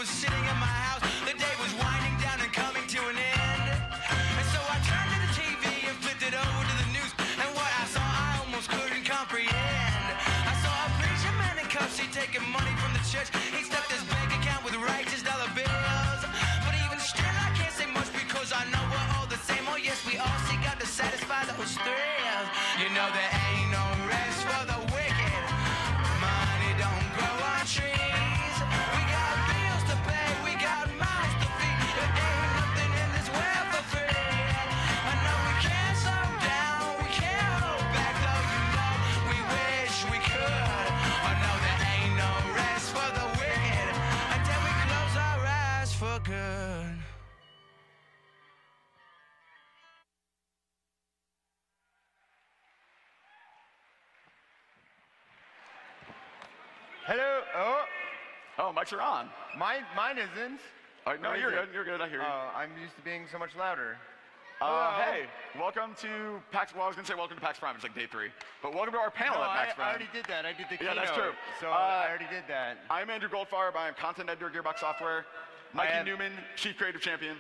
was sitting in my house. The day was winding down and coming to an end. And so I turned to the TV and flipped it over to the news. And what I saw, I almost couldn't comprehend. I saw a preacher man in cuffs, he taking money from the church. He stuffed his bank account with righteous dollar bills. But even still, I can't say much because I know we're all the same. Oh yes, we all seek out to satisfy those thrills. You know there ain't no rest for the wicked. Money don't grow on trees. We got bills to pay, we got mouths to feed. There ain't nothing in this world for free. I know we can't slow down, we can't hold back, though you know we wish we could. I know there ain't no rest for the wicked until we close our eyes for good. Hello. Oh, mics are on. Mine isn't. No, you're good. You're good. I hear you. I'm used to being so much louder. Hey, welcome to PAX. Well, I was going to say welcome to PAX Prime. It's like day 3. But welcome to our panel at PAX Prime. I already did that. I did the keynote. Yeah, that's true. So I already did that. I'm Andrew Goldfarb. I'm content editor at Gearbox Software. Mikey Newman, Chief Creative Champion.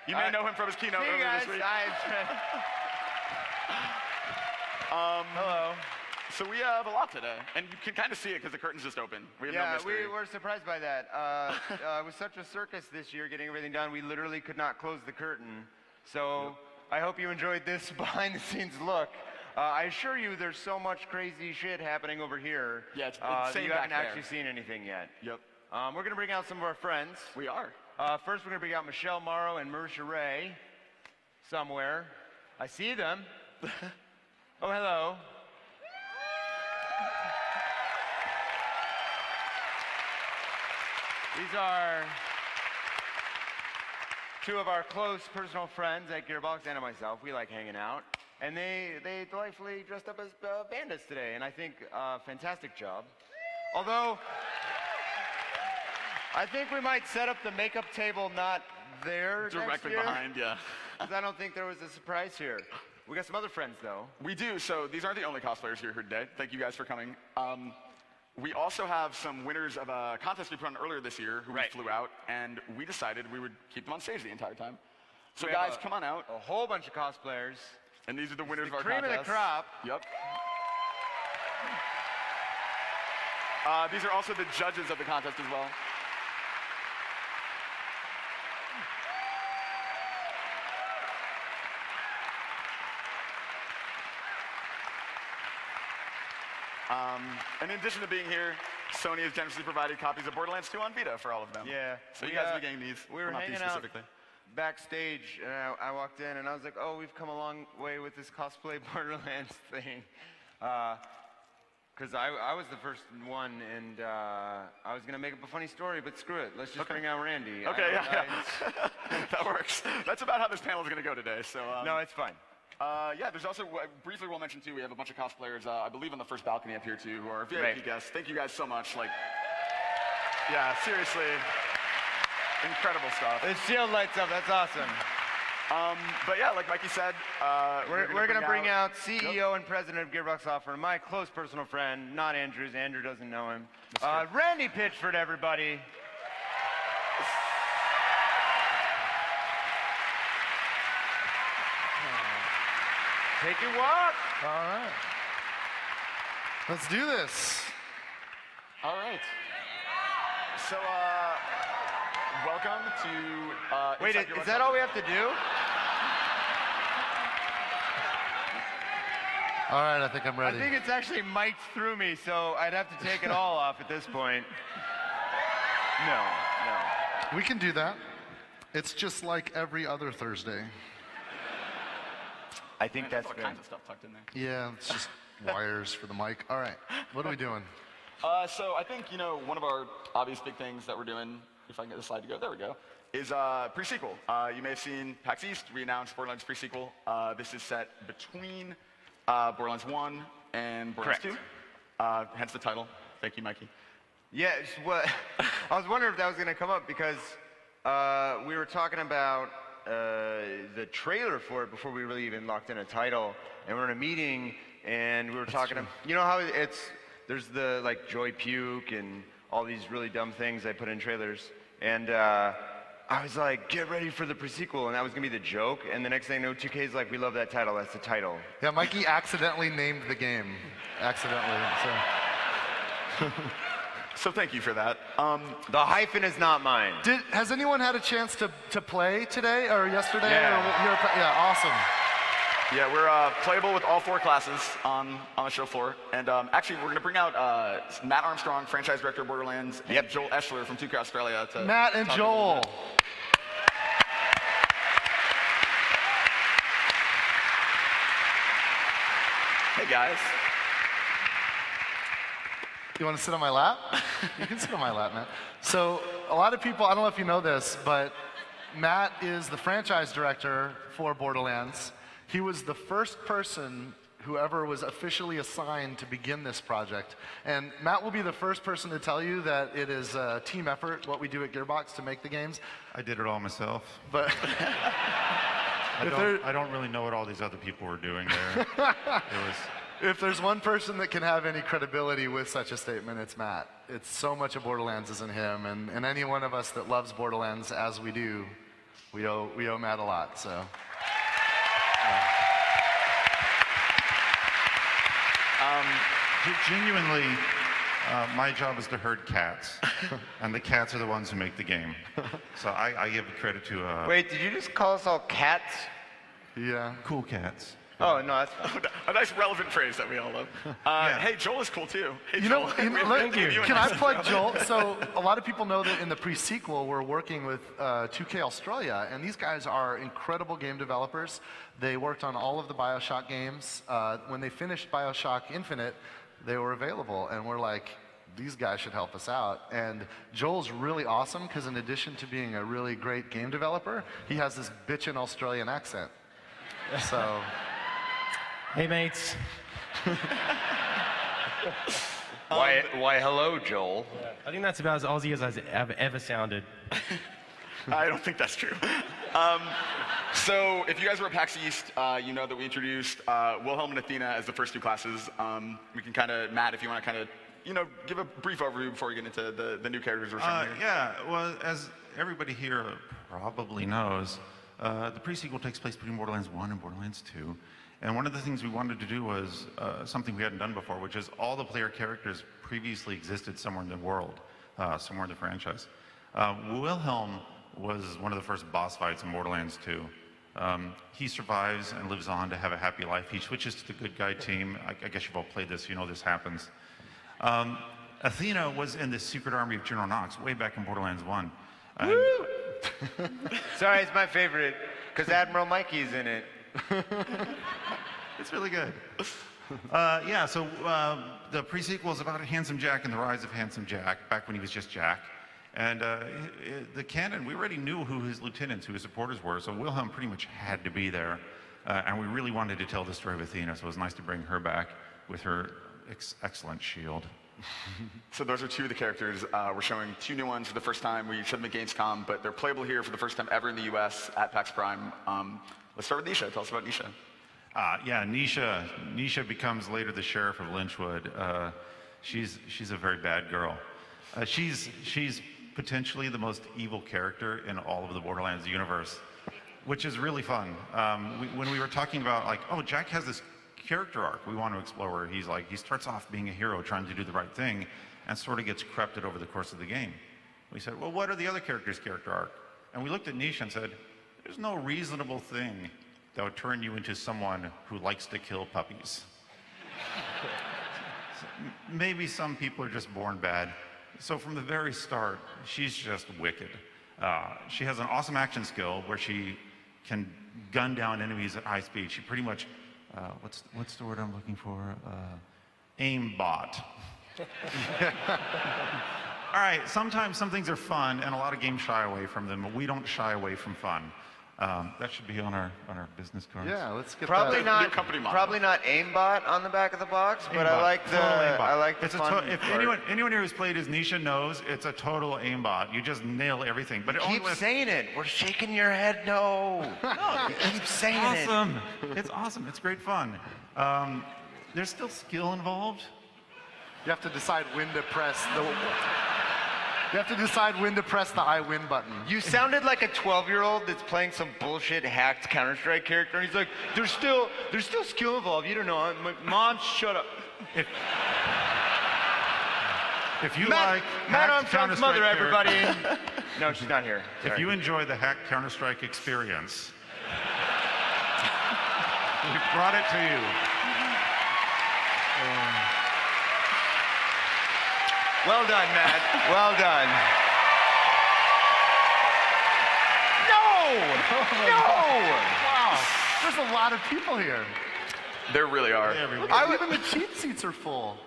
You may know him from his keynote earlier this week. Hello. So we have a lot today, and you can kind of see it because the curtain's just open. We have no mystery. We were surprised by that. It was such a circus this year getting everything done. We literally could not close the curtain. So I hope you enjoyed this behind-the-scenes look. I assure you, there's so much crazy shit happening over here. Yeah, it's that you haven't back actually seen anything yet. Yep. We're going to bring out some of our friends. We are. First, we're going to bring out Michelle Morrow and Marisha Ray somewhere. I see them. Oh, hello. These are two of our close personal friends at Gearbox and myself. We like hanging out. And they delightfully dressed up as bandits today, and I think fantastic job. Although, I think we might set up the makeup table not there directly next year, behind, yeah. Because I don't think there was a surprise here. We got some other friends, though. We do. So these aren't the only cosplayers here today. Thank you guys for coming. We also have some winners of a contest we put on earlier this year who we flew out, and we decided we would keep them on stage the entire time. So guys, come on out. A whole bunch of cosplayers. And these are the winners of our contest. Cream of the crop. Yep. These are also the judges of the contest as well. And in addition to being here, Sony has generously provided copies of Borderlands 2 on Vita for all of them. Yeah. So you guys will be getting these. We were not hanging these out specifically. Backstage, and I walked in, and I was like, oh, we've come a long way with this cosplay Borderlands thing. Because I was the first one, and I was going to make up a funny story, but screw it. Let's just bring out Randy. Okay, yeah. That works. That's about how this panel is going to go today. So no, it's fine. Yeah, there's also, briefly we'll mention too, we have a bunch of cosplayers, I believe on the first balcony up here too, who are VIP guests. Thank you guys so much. Like, yeah, seriously, incredible stuff. The shield lights up, that's awesome. But yeah, like Mikey said, we're going to bring out CEO and president of Gearbox Software, my close personal friend, not Andrew's. Andrew doesn't know him. Randy Pitchford, everybody. Take your walk. All right. Let's do this. All right. So, welcome to... Wait, is that all we have to do? All right, I think I'm ready. I think it's actually mic'd through me, so I'd have to take it all off at this point. No. We can do that. It's just like every other Thursday. I think that's all good. kinds of stuff tucked in there. Yeah, it's just wires for the mic. All right, what are we doing? So I think, one of our obvious big things that we're doing, if I can get the slide to go, there we go, is pre-sequel. You may have seen PAX East, we announced Borderlands pre-sequel. This is set between Borderlands 1 and Borderlands 2, hence the title. Thank you, Mikey. Yeah, well, I was wondering if that was going to come up because we were talking about the trailer for it before we really even locked in a title, and we're in a meeting, and we were talking. You know how there's the like Joy Puke and all these really dumb things I put in trailers. And I was like, get ready for the pre-sequel, and that was gonna be the joke. And the next thing I know, 2K's like, we love that title. That's the title. Yeah, Mikey accidentally named the game. Accidentally. So thank you for that. The hyphen is not mine. Has anyone had a chance to play today or yesterday? Yeah. Yeah, awesome. Yeah, we're playable with all 4 classes on the show floor. And actually, we're going to bring out Matt Armstrong, franchise director of Borderlands, and Joel Eschler from 2K Australia. To Matt and Joel. Hey, guys. You want to sit on my lap? You can sit on my lap, Matt. So a lot of people, I don't know if you know this, but Matt is the franchise director for Borderlands. He was the first person who ever was officially assigned to begin this project. And Matt will be the first person to tell you that it is a team effort, what we do at Gearbox to make the games. I did it all myself. But I don't really know what all these other people were doing there. If there's one person that can have any credibility with such a statement, it's Matt. It's so much of Borderlands is in him, and any one of us that loves Borderlands as we do, we owe Matt a lot. So. Genuinely, my job is to herd cats, and the cats are the ones who make the game. So I give credit to. Wait, did you just call us all cats? Yeah. Cool cats. Oh, no, that's fine. A nice relevant phrase that we all love. Hey, Joel is cool too. Hey, You know, Joel, can I plug Joel? So a lot of people know that in the pre-sequel, we're working with 2K Australia, and these guys are incredible game developers. They worked on all of the BioShock games. When they finished BioShock Infinite, they were available, and we're like, these guys should help us out. And Joel's really awesome, because in addition to being a really great game developer, he has this bitchin' Australian accent. So... Hey, mates. Why, hello, Joel. Yeah, I think that's about as Aussie as I've ever sounded. I don't think that's true. So if you guys were at PAX East, you know that we introduced Wilhelm and Athena as the first 2 classes. We can kind of, Matt, if you want to kind of, give a brief overview before we get into the new characters we're showing here. Yeah, well, as everybody here probably knows, the pre-sequel takes place between Borderlands 1 and Borderlands 2. And one of the things we wanted to do was something we hadn't done before, which is all the player characters previously existed somewhere in the world, somewhere in the franchise. Wilhelm was one of the first boss fights in Borderlands 2. He survives and lives on to have a happy life. He switches to the good guy team. I guess you've all played this, you know this happens. Athena was in the secret army of General Knox way back in Borderlands 1. Sorry, it's my favorite, because Admiral Mikey's in it. It's really good. So the pre-sequel is about Handsome Jack and the rise of Handsome Jack, back when he was just Jack. And the canon, we already knew who his lieutenants, who his supporters were, so Wilhelm pretty much had to be there. And we really wanted to tell the story of Athena, so it was nice to bring her back with her excellent shield. So those are 2 of the characters. We're showing 2 new ones for the first time. We showed them at Gamescom, but they're playable here for the first time ever in the US at PAX Prime. Let's start with Nisha. Tell us about Nisha. Nisha becomes later the sheriff of Lynchwood. She's a very bad girl. She's potentially the most evil character in all of the Borderlands universe, which is really fun. When we were talking about like, oh, Jack has this character arc we want to explore where he starts off being a hero trying to do the right thing and sort of gets corrupted over the course of the game. We said, well, what are the other characters' character arc? And we looked at Nisha and said, there's no reasonable thing that would turn you into someone who likes to kill puppies. Maybe some people are just born bad. So from the very start, she's just wicked. She has an awesome action skill where she can gun down enemies at high speed. She pretty much, what's the word I'm looking for? Aimbot. All right, sometimes some things are fun, and a lot of games shy away from them, but we don't shy away from fun. That should be on our business cards. Yeah, let's get probably that. Not probably not aimbot on the back of the box, but I like the fun. If anyone here who's played as Nisha knows, it's a total aimbot. You just nail everything. But keep saying it. We're shaking your head. No. No, keep saying it. Awesome. It's awesome. It's great fun. There's still skill involved. You have to decide when to press the... You have to decide when to press the I win button. You sounded like a 12-year-old that's playing some bullshit hacked Counter-Strike character, and he's like, there's still skill involved. You don't know. I'm like, Mom, shut up. If you Matt, like Matt hacked Armstrong's mother, Counter-Strike everybody. No, she's not here. If Sorry. you enjoy the hacked Counter-Strike experience, we brought it to you. Well done, Matt. Well done. No! Wow, there's a lot of people here. There really are. Even the cheap seats are full.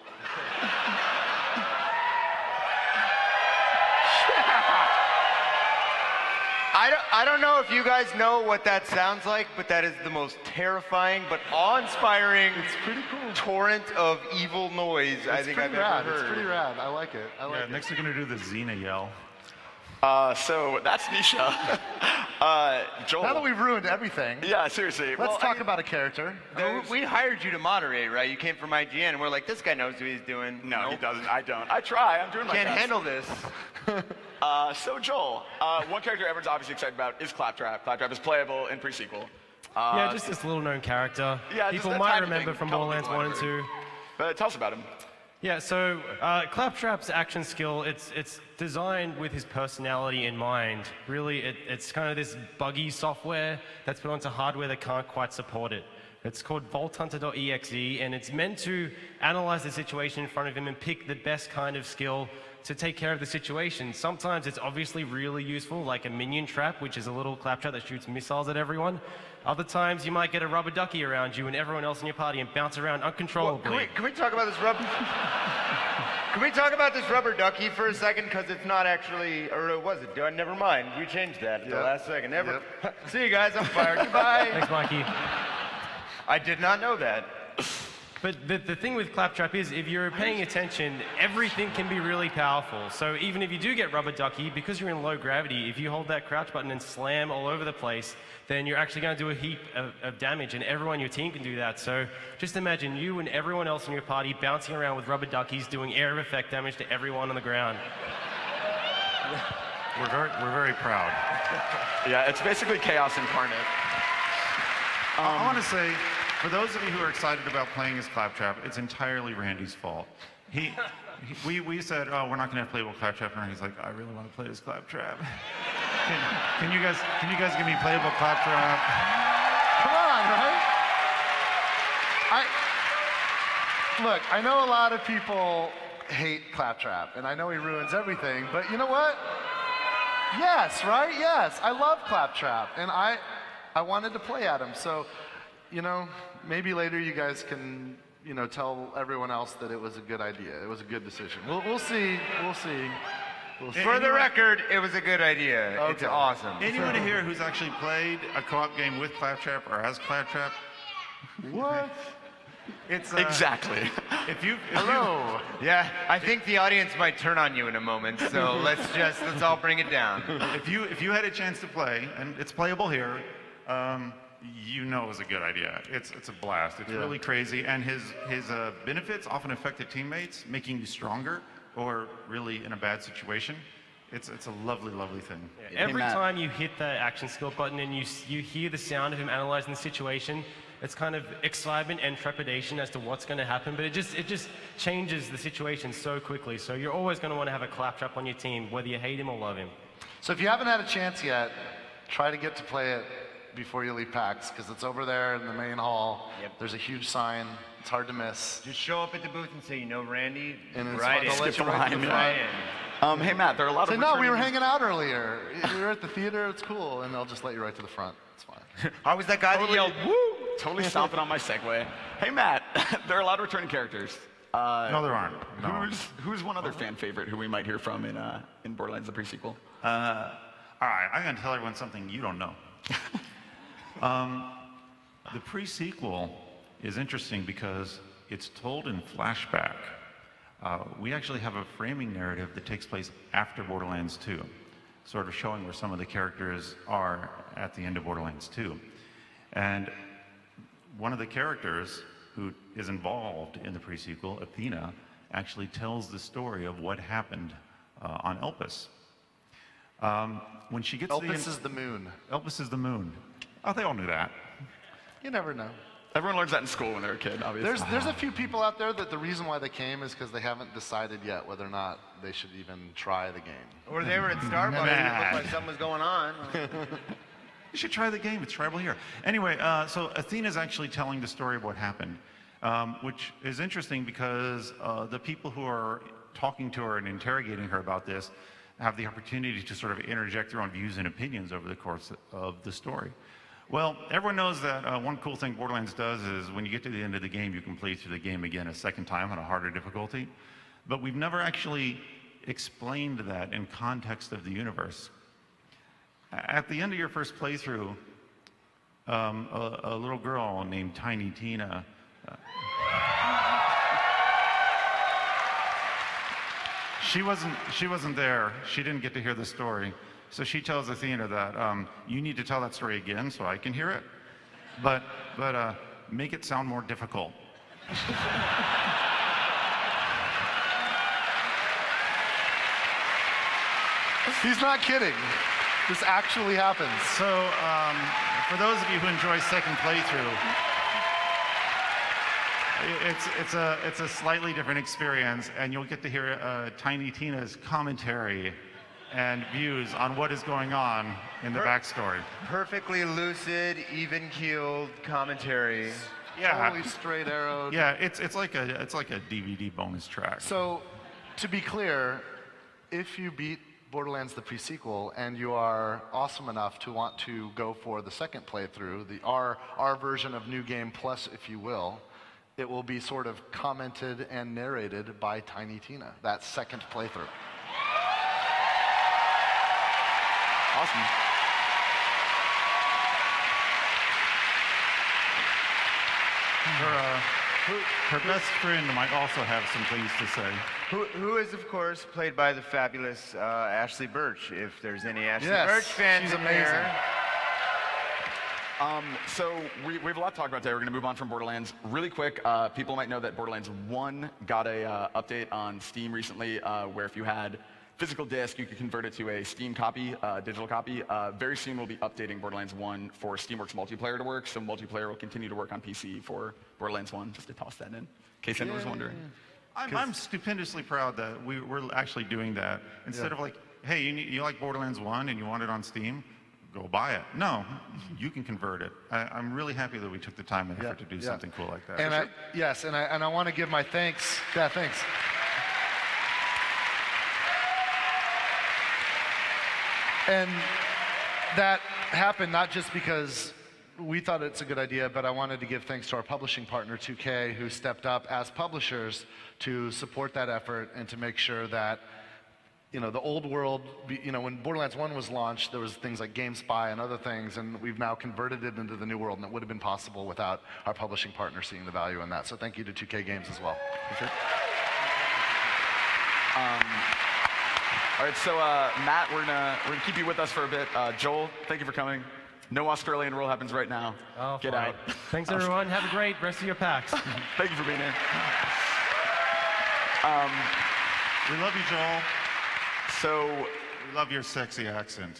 I don't know if you guys know what that sounds like, but that is the most terrifying but awe-inspiring torrent of evil noise I think I've ever heard. It's pretty rad. I like it. I like it. Next we're going to do the Xena yell. So that's Nisha. Joel. Now that we've ruined everything, Yeah, seriously. let's talk about a character. We hired you to moderate, right? You came from IGN, and we're like, this guy knows what he's doing. No, he Nope. doesn't. I don't. I try. I'm doing my Can't best. handle this. So Joel, one character everyone's obviously excited about is Claptrap. Claptrap is playable in pre-sequel. Yeah, just this little known character. Yeah, just People a might tiny remember thing. from Couple Borderlands people 1 might and remember. 2. But tell us about him. Yeah, so Claptrap's action skill, it's designed with his personality in mind. Really, it's kind of this buggy software that's put onto hardware that can't quite support it. It's called VaultHunter.exe, and it's meant to analyze the situation in front of him and pick the best kind of skill to take care of the situation. Sometimes it's obviously really useful, like a minion trap, which is a little Claptrap that shoots missiles at everyone. Other times you might get a rubber ducky around you and everyone else in your party and bounce around uncontrollably. Can we talk about this rubber? Can we talk about this rubber ducky for a second? Because it's not actually, or was it? Never mind. We changed that at the last second. Never. See you guys. I'm fired. Goodbye. Thanks, Mikey. I did not know that. But the thing with Claptrap is, if you're paying attention, everything can be really powerful. So even if you do get rubber ducky, because you're in low gravity, if you hold that crouch button and slam all over the place, then you're actually going to do a heap of damage, and everyone in your team can do that. So just imagine you and everyone else in your party bouncing around with rubber duckies, doing area of effect damage to everyone on the ground. We're very proud. Yeah, it's basically chaos incarnate. I want to say, for those of you who are excited about playing as Claptrap, it's entirely Randy's fault. We said, oh, we're not going to have playable Claptrap, and he's like, I really want to play as Claptrap. Can you guys give me playable Claptrap? Come on, right? Look, I know a lot of people hate Claptrap, and I know he ruins everything, but you know what? Yes, right? Yes, I love Claptrap, and I wanted to play at him, so, you know, maybe later you guys can, you know, tell everyone else that it was a good idea. It was a good decision. We'll see. We'll see. We'll see. For the record, it was a good idea. Okay. It's awesome. Anyone here who's actually played a co-op game with Claptrap or as Claptrap? What? It's Exactly. Hello. Yeah, I think the audience might turn on you in a moment, so let's all bring it down. If you had a chance to play, and it's playable here, you know it was a good idea. It's a blast. It's really crazy, and his benefits often affect the teammates, making you stronger, or really in a bad situation. It's a lovely, lovely thing. Yeah, every time you hit the action skill button and you hear the sound of him analyzing the situation, it's kind of excitement and trepidation as to what's going to happen, but it just changes the situation so quickly. So you're always going to want to have a Claptrap on your team, whether you hate him or love him. So if you haven't had a chance yet, try to get to play it before you leave PAX, because it's over there in the main hall. Yep. There's a huge sign. It's hard to miss. Just show up at the booth and say, you know, Randy, And it's right fun. in. They'll let Skip you the right to line, the yeah. front. Hey, Matt, there are a lot Say, of no, we were returning- hanging out earlier. We were at the theater. It's cool. And they'll just let you right to the front. It's fine. I was that guy that yelled, woo! Totally stomping on my segue. Hey, Matt, there are a lot of returning characters. No, there aren't. No. Who's one other fan favorite who we might hear from in Borderlands the pre-sequel? All right, I'm going to tell everyone something you don't know. The pre-sequel is interesting because it's told in flashback. We actually have a framing narrative that takes place after Borderlands 2, sort of showing where some of the characters are at the end of Borderlands 2. And one of the characters who is involved in the pre-sequel, Athena, actually tells the story of what happened on Elpis. When she gets Elpis is the moon. Elpis is the moon. Oh, they all knew that. You never know. Everyone learns that in school when they're a kid, obviously. There's a few people out there that the reason why they came is because they haven't decided yet whether or not they should even try the game. Or they were at Starbucks and it looked like something was going on. You should try the game. It's tribal here. Anyway, so Athena's actually telling the story of what happened, which is interesting because the people who are talking to her and interrogating her about this have the opportunity to sort of interject their own views and opinions over the course of the story. Well, everyone knows that one cool thing Borderlands does is when you get to the end of the game, you can play through the game again a second time on a harder difficulty. But we've never actually explained that in context of the universe. At the end of your first playthrough, a little girl named Tiny Tina she wasn't there. She didn't get to hear the story. So she tells Athena that you need to tell that story again so I can hear it, but make it sound more difficult. He's not kidding. This actually happens. So for those of you who enjoy second playthrough, it's a slightly different experience, and you'll get to hear Tiny Tina's commentary and views on what is going on in the backstory. Perfectly lucid, even-keeled commentary. Yeah, Totally straight arrowed. yeah, it's like a DVD bonus track. So, to be clear, if you beat Borderlands the pre-sequel and you are awesome enough to want to go for the second playthrough, our version of New Game Plus, if you will, it will be sort of commented and narrated by Tiny Tina, that second playthrough. Awesome. Her best friend might also have some things to say. Who is, of course, played by the fabulous Ashley Birch, if there's any Ashley Yes, Birch fans she's in amazing. here. So we have a lot to talk about today. We're going to move on from Borderlands really quick. People might know that Borderlands 1 got a update on Steam recently, where if you had physical disc, you could convert it to a Steam copy, digital copy. Very soon we'll be updating Borderlands 1 for Steamworks multiplayer to work, so multiplayer will continue to work on PC for Borderlands 1, just to toss that in case anyone was wondering. I'm stupendously proud that we're actually doing that. Instead of like, hey, you like Borderlands 1 and you want it on Steam? Go buy it. No, you can convert it. I'm really happy that we took the time and effort to do something cool like that. And I want to give my thanks. Yeah, thanks. And that happened not just because we thought it's a good idea, but I wanted to give thanks to our publishing partner, 2K, who stepped up as publishers to support that effort and to make sure that, you know, the old world, you know, when Borderlands 1 was launched, there was things like GameSpy and other things, and we've now converted it into the new world, and it would have been possible without our publishing partner seeing the value in that. So thank you to 2K Games as well. All right, so Matt, we're gonna keep you with us for a bit. Joel, thank you for coming. No Australian rule happens right now. Oh, Get fine. out. Thanks, everyone. Have a great rest of your PAX. Thank you for being here. We love you, Joel. So, We love your sexy accent.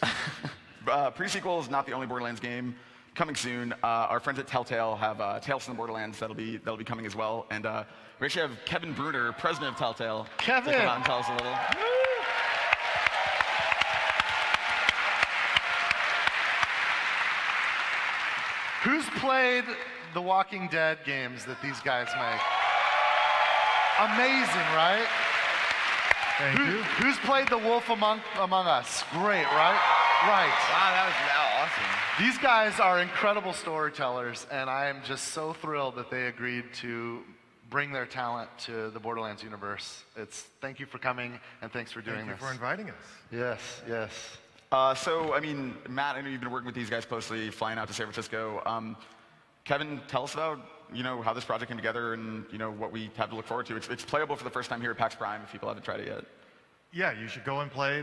pre-sequel is not the only Borderlands game coming soon. Our friends at Telltale have Tales from the Borderlands that'll be coming as well. And we actually have Kevin Bruner, president of Telltale, Kevin! to come out and tell us a little. Who's played the Walking Dead games that these guys make? Amazing, right? Thank you. Who's played The Wolf Among Us? Great, right? Right. Wow, that was awesome. These guys are incredible storytellers, and I am just so thrilled that they agreed to bring their talent to the Borderlands universe. Thank you for coming, and thanks for doing Thank you this. for inviting us. Yes, yes. So, I mean, Matt, I know you've been working with these guys closely, flying out to San Francisco. Kevin, tell us about, you know, how this project came together and, you know, what we have to look forward to. It's playable for the first time here at PAX Prime if people haven't tried it yet. Yeah, you should go and play.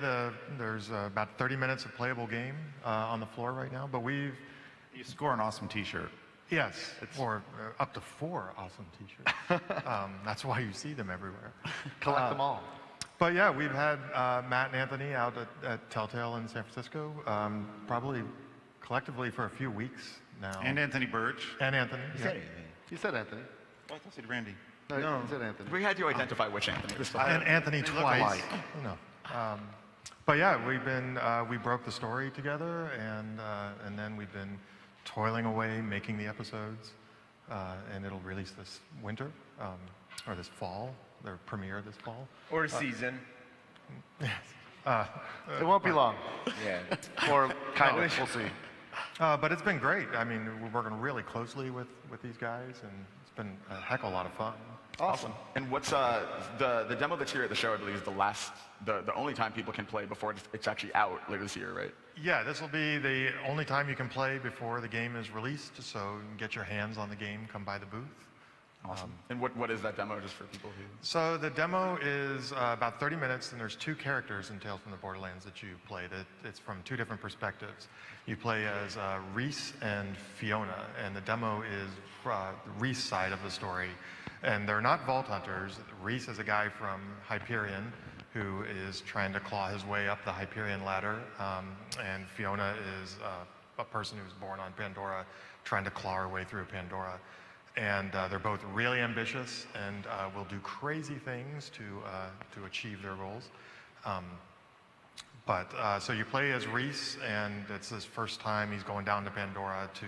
There's about 30 minutes of playable game on the floor right now, but You score an awesome T-shirt. yes, or up to 4 awesome t-shirts. That's why you see them everywhere. Collect them all. But yeah, we've had Matt and Anthony out at Telltale in San Francisco, probably collectively for a few weeks now. And Anthony Birch. And Anthony. Yeah. You said Anthony. Oh, I thought you said Randy. No, you said Anthony. We had to identify which Anthony. It was fine. And Anthony They look twice. alike. No. But yeah, we broke the story together, and then we've been toiling away making the episodes, and it'll release this winter or this fall. Their premiere this fall. Or a season. It won't be long. Yeah. Or kind of. We'll see. But it's been great. I mean, we're working really closely with these guys, and it's been a heck of a lot of fun. Awesome. And what's the demo that's here at the show? I believe is the only time people can play before it's actually out later this year, right? Yeah, this will be the only time you can play before the game is released. So you can get your hands on the game, come by the booth. Awesome. And what is that demo, just for people who? So the demo is about 30 minutes, and there's 2 characters in Tales from the Borderlands that you play. It's from 2 different perspectives. You play as Reese and Fiona, and the demo is the Reese side of the story. And they're not Vault Hunters. Reese is a guy from Hyperion who is trying to claw his way up the Hyperion ladder, and Fiona is a person who's born on Pandora trying to claw her way through Pandora. And they're both really ambitious and will do crazy things to achieve their goals. So you play as Reese, and it's his first time he's going down to Pandora to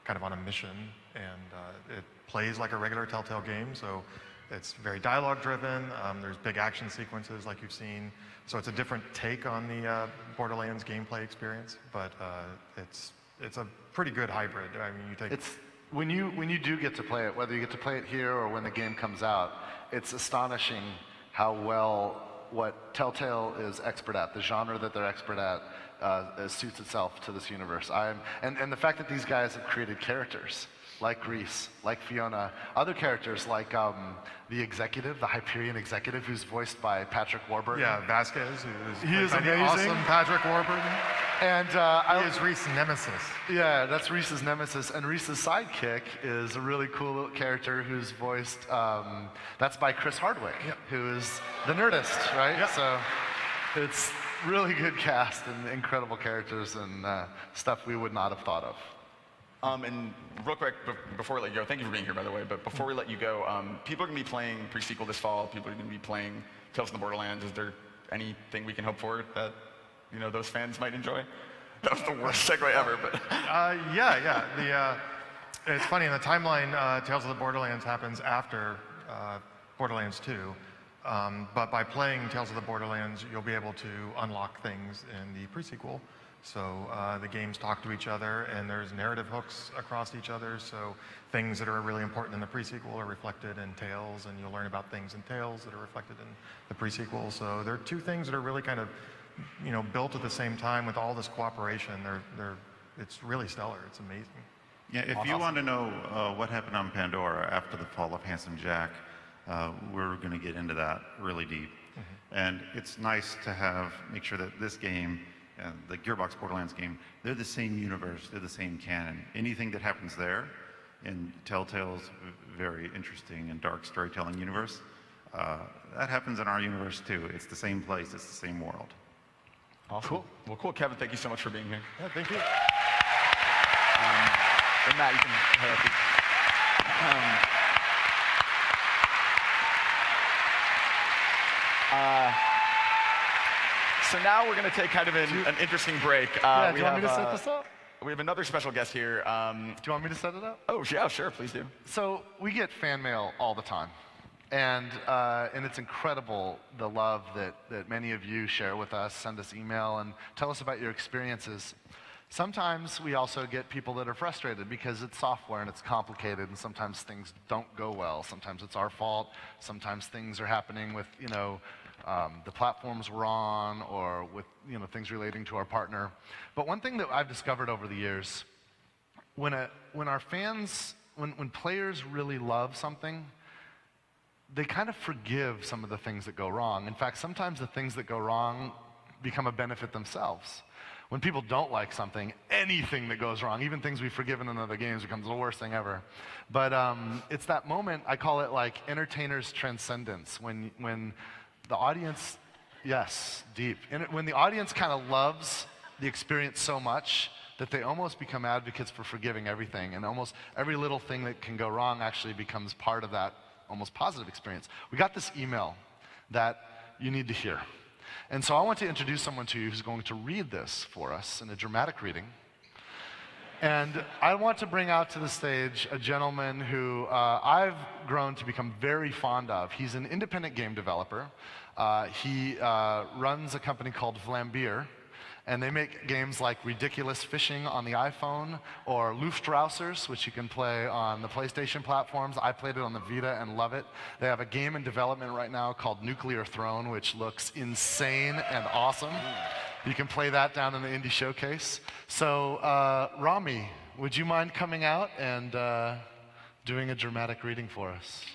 kind of on a mission. And it plays like a regular Telltale game, so it's very dialogue-driven. There's big action sequences like you've seen. So it's a different take on the Borderlands gameplay experience, but it's a pretty good hybrid. I mean, you take... When you do get to play it, whether you get to play it here or when the game comes out, it's astonishing how well what Telltale is expert at, the genre that they're expert at, suits itself to this universe. And the fact that these guys have created characters like Reese, like Fiona, other characters like the executive, the Hyperion executive, who's voiced by Patrick Warburton. Yeah, Vasquez, He is played by the amazing. awesome Patrick Warburton. And He is Reese's nemesis. Yeah, that's Reese's nemesis. And Reese's sidekick is a really cool little character who's voiced, that's by Chris Hardwick, who is the Nerdist, right? Yep. So it's really good cast and incredible characters and stuff we would not have thought of. And real quick, before we let you go, thank you for being here, by the way, but before we let you go, people are going to be playing pre-sequel this fall. People are going to be playing Tales from the Borderlands. Is there anything we can hope for that, those fans might enjoy? That was the worst segue ever, but... It's funny, in the timeline, Tales of the Borderlands happens after Borderlands 2. But by playing Tales of the Borderlands, you'll be able to unlock things in the pre-sequel. So the games talk to each other, and there's narrative hooks across each other. So things that are really important in the pre-sequel are reflected in Tales, and you'll learn about things in Tales that are reflected in the pre-sequel. So there are 2 things that are really kind of, built at the same time with all this cooperation. It's really stellar. It's amazing. Yeah, if you want to know what happened on Pandora after the fall of Handsome Jack, we're going to get into that really deep. And it's nice to make sure that this game, the Gearbox Borderlands game, they're the same universe, they're the same canon. Anything that happens there in Telltale's very interesting and dark storytelling universe, that happens in our universe too. It's the same place, it's the same world. Awesome. Cool. Well, cool, Kevin. Thank you so much for being here. Yeah, thank you. And Matt, you can head up. So now we're going to take kind of an interesting break. Do you want me to set this up? We have another special guest here. Do you want me to set it up? Oh, yeah, sure, please do. So we get fan mail all the time. And it's incredible the love that many of you share with us, send us email, and tell us about your experiences. Sometimes we also get people that are frustrated because it's software and it's complicated, and sometimes things don't go well. Sometimes it's our fault. Sometimes things are happening with, the platforms we're on, or with, things relating to our partner. But one thing that I've discovered over the years, when our fans, when players really love something, they kind of forgive some of the things that go wrong. In fact, sometimes the things that go wrong become a benefit themselves. When people don't like something, anything that goes wrong, even things we've forgiven in other games, becomes the worst thing ever. But it's that moment, I call it like entertainer's transcendence, when the audience, yes, deep. And when the audience kind of loves the experience so much that they almost become advocates for forgiving everything, and almost every little thing that can go wrong actually becomes part of that almost positive experience. We got this email that you need to hear. And so I want to introduce someone to you who's going to read this for us in a dramatic reading. And I want to bring out to the stage a gentleman who I've grown to become very fond of. He's an independent game developer. He runs a company called Vlambeer, and they make games like Ridiculous Fishing on the iPhone, or Luftrausers, which you can play on the PlayStation platforms. I played it on the Vita and love it. They have a game in development right now called Nuclear Throne, which looks insane and awesome. You can play that down in the Indie Showcase. So, Rami, would you mind coming out and doing a dramatic reading for us?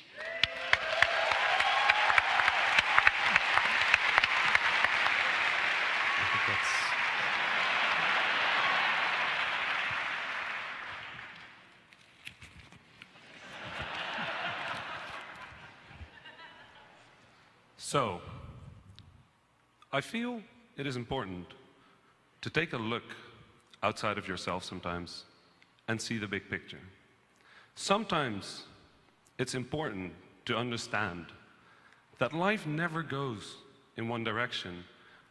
I think that's... So, I feel it is important to take a look outside of yourself sometimes and see the big picture. Sometimes it's important to understand that life never goes in one direction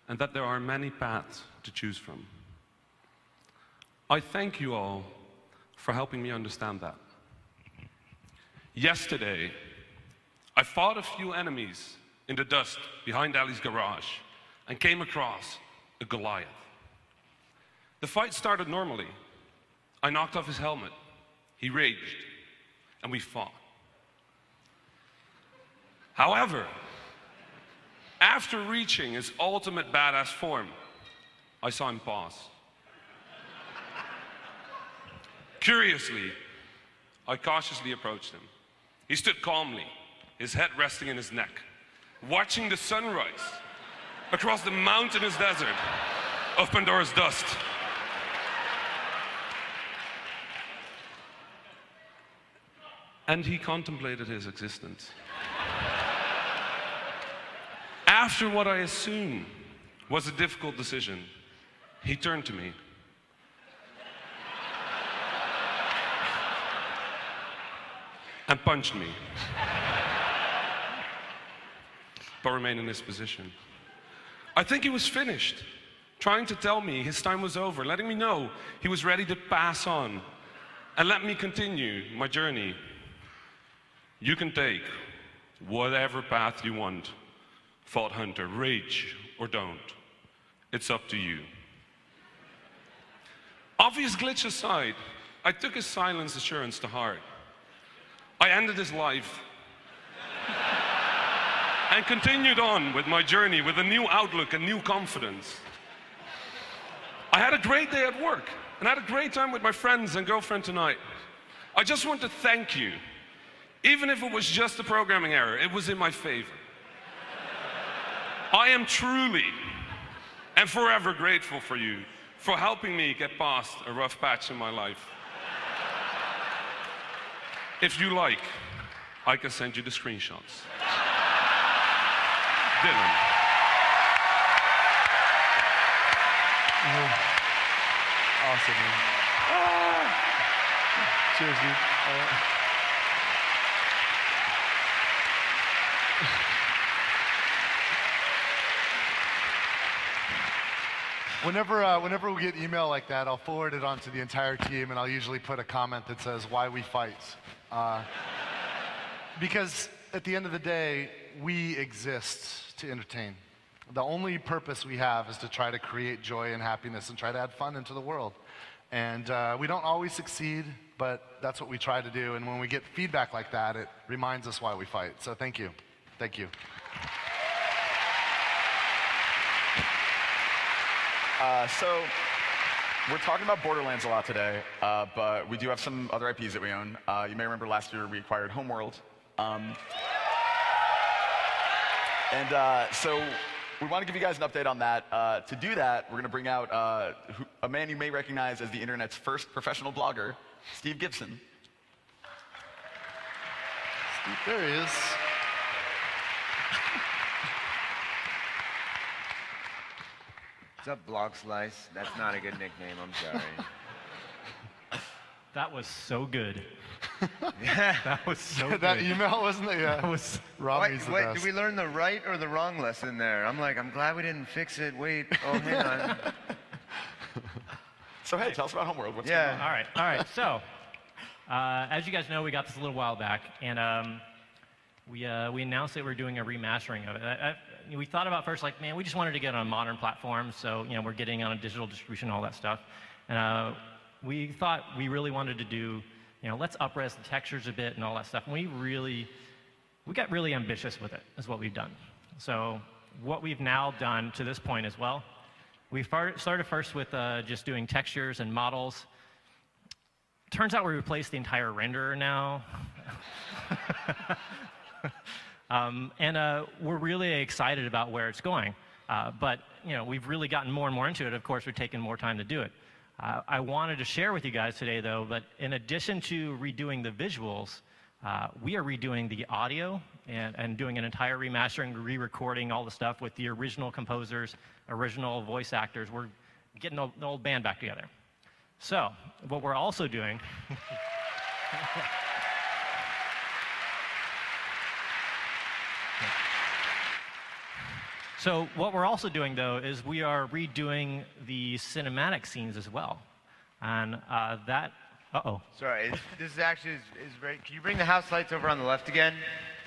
and that there are many paths to choose from. I thank you all for helping me understand that. Yesterday, I fought a few enemies in the dust behind Ali's garage and came across a Goliath. The fight started normally. I knocked off his helmet. He raged, and we fought. However, after reaching his ultimate badass form, I saw him pause. Curiously, I cautiously approached him. He stood calmly, his head resting in his neck, watching the sunrise across the mountainous desert of Pandora's dust. And he contemplated his existence. After what I assume was a difficult decision, he turned to me. And punched me, but remained in this position. I think he was finished, trying to tell me his time was over, letting me know he was ready to pass on and let me continue my journey. You can take whatever path you want, Fault Hunter, rage or don't. It's up to you. Obvious glitch aside, I took his silence assurance to heart. I ended his life and continued on with my journey with a new outlook and new confidence. I had a great day at work and had a great time with my friends and girlfriend tonight. I just want to thank you. Even if it was just a programming error, it was in my favor. I am truly and forever grateful for you for helping me get past a rough patch in my life. If you like, I can send you the screenshots. Dylan. Awesome, man. Cheers, dude. Whenever we get email like that, I'll forward it on to the entire team, and I'll usually put a comment that says, "Why we fight." Because at the end of the day, we exist to entertain. The only purpose we have is to try to create joy and happiness and try to add fun into the world. And we don't always succeed, but that's what we try to do. And when we get feedback like that, it reminds us why we fight. So thank you. Thank you. So we're talking about Borderlands a lot today, but we do have some other IPs that we own. You may remember last year we acquired Homeworld. So we want to give you guys an update on that. To do that, we're going to bring out a man you may recognize as the internet's first professional blogger, Steve Gibson. Steve, there he is. What's up, Block Slice? That's not a good nickname, I'm sorry. That was so good. Yeah. That was so good. That email, wasn't it? Yeah. That was. Rami's the Wait, best. did we learn the right or the wrong lesson there? I'm like, I'm glad we didn't fix it. Wait, oh, hang on. So hey, tell us about Homeworld. What's Yeah. going on? All right. So, as you guys know, we got this a little while back, and we announced that we're doing a remastering of it. We thought about first, like, man, we just wanted to get on modern platforms, so we're getting on a digital distribution, all that stuff, and we thought we really wanted to do, let's up-res the textures a bit and all that stuff. And we got really ambitious with it, is what we've done. So what we've now done to this point as well, we started first with just doing textures and models. Turns out we replaced the entire renderer now. And we're really excited about where it's going. But we've really gotten more and more into it. Of course, we've taken more time to do it. I wanted to share with you guys today, though, that in addition to redoing the visuals, we are redoing the audio and doing an entire remastering, re-recording all the stuff with the original composers, original voice actors. We're getting the old band back together. So what we're also doing... So what we're also doing, though, is we are redoing the cinematic scenes as well. And that... Uh-oh. Sorry, this is actually is right. Can you bring the house lights over on the left again?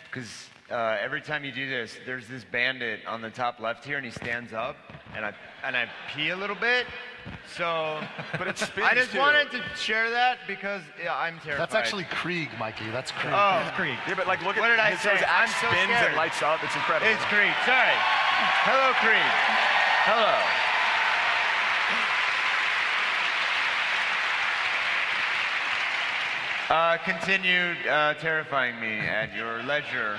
Because every time you do this, there's this bandit on the top left here, and he stands up, and I pee a little bit. So, But it spins I just too. wanted to share that because I'm terrified. That's actually Krieg, Mikey. That's Krieg. Oh, That's Krieg. Yeah, but like look What at did I his say? axe I'm so spins scared. and lights up. It's incredible. It's Creed. Sorry. Hello, Creed. Hello. Continue terrifying me at your leisure.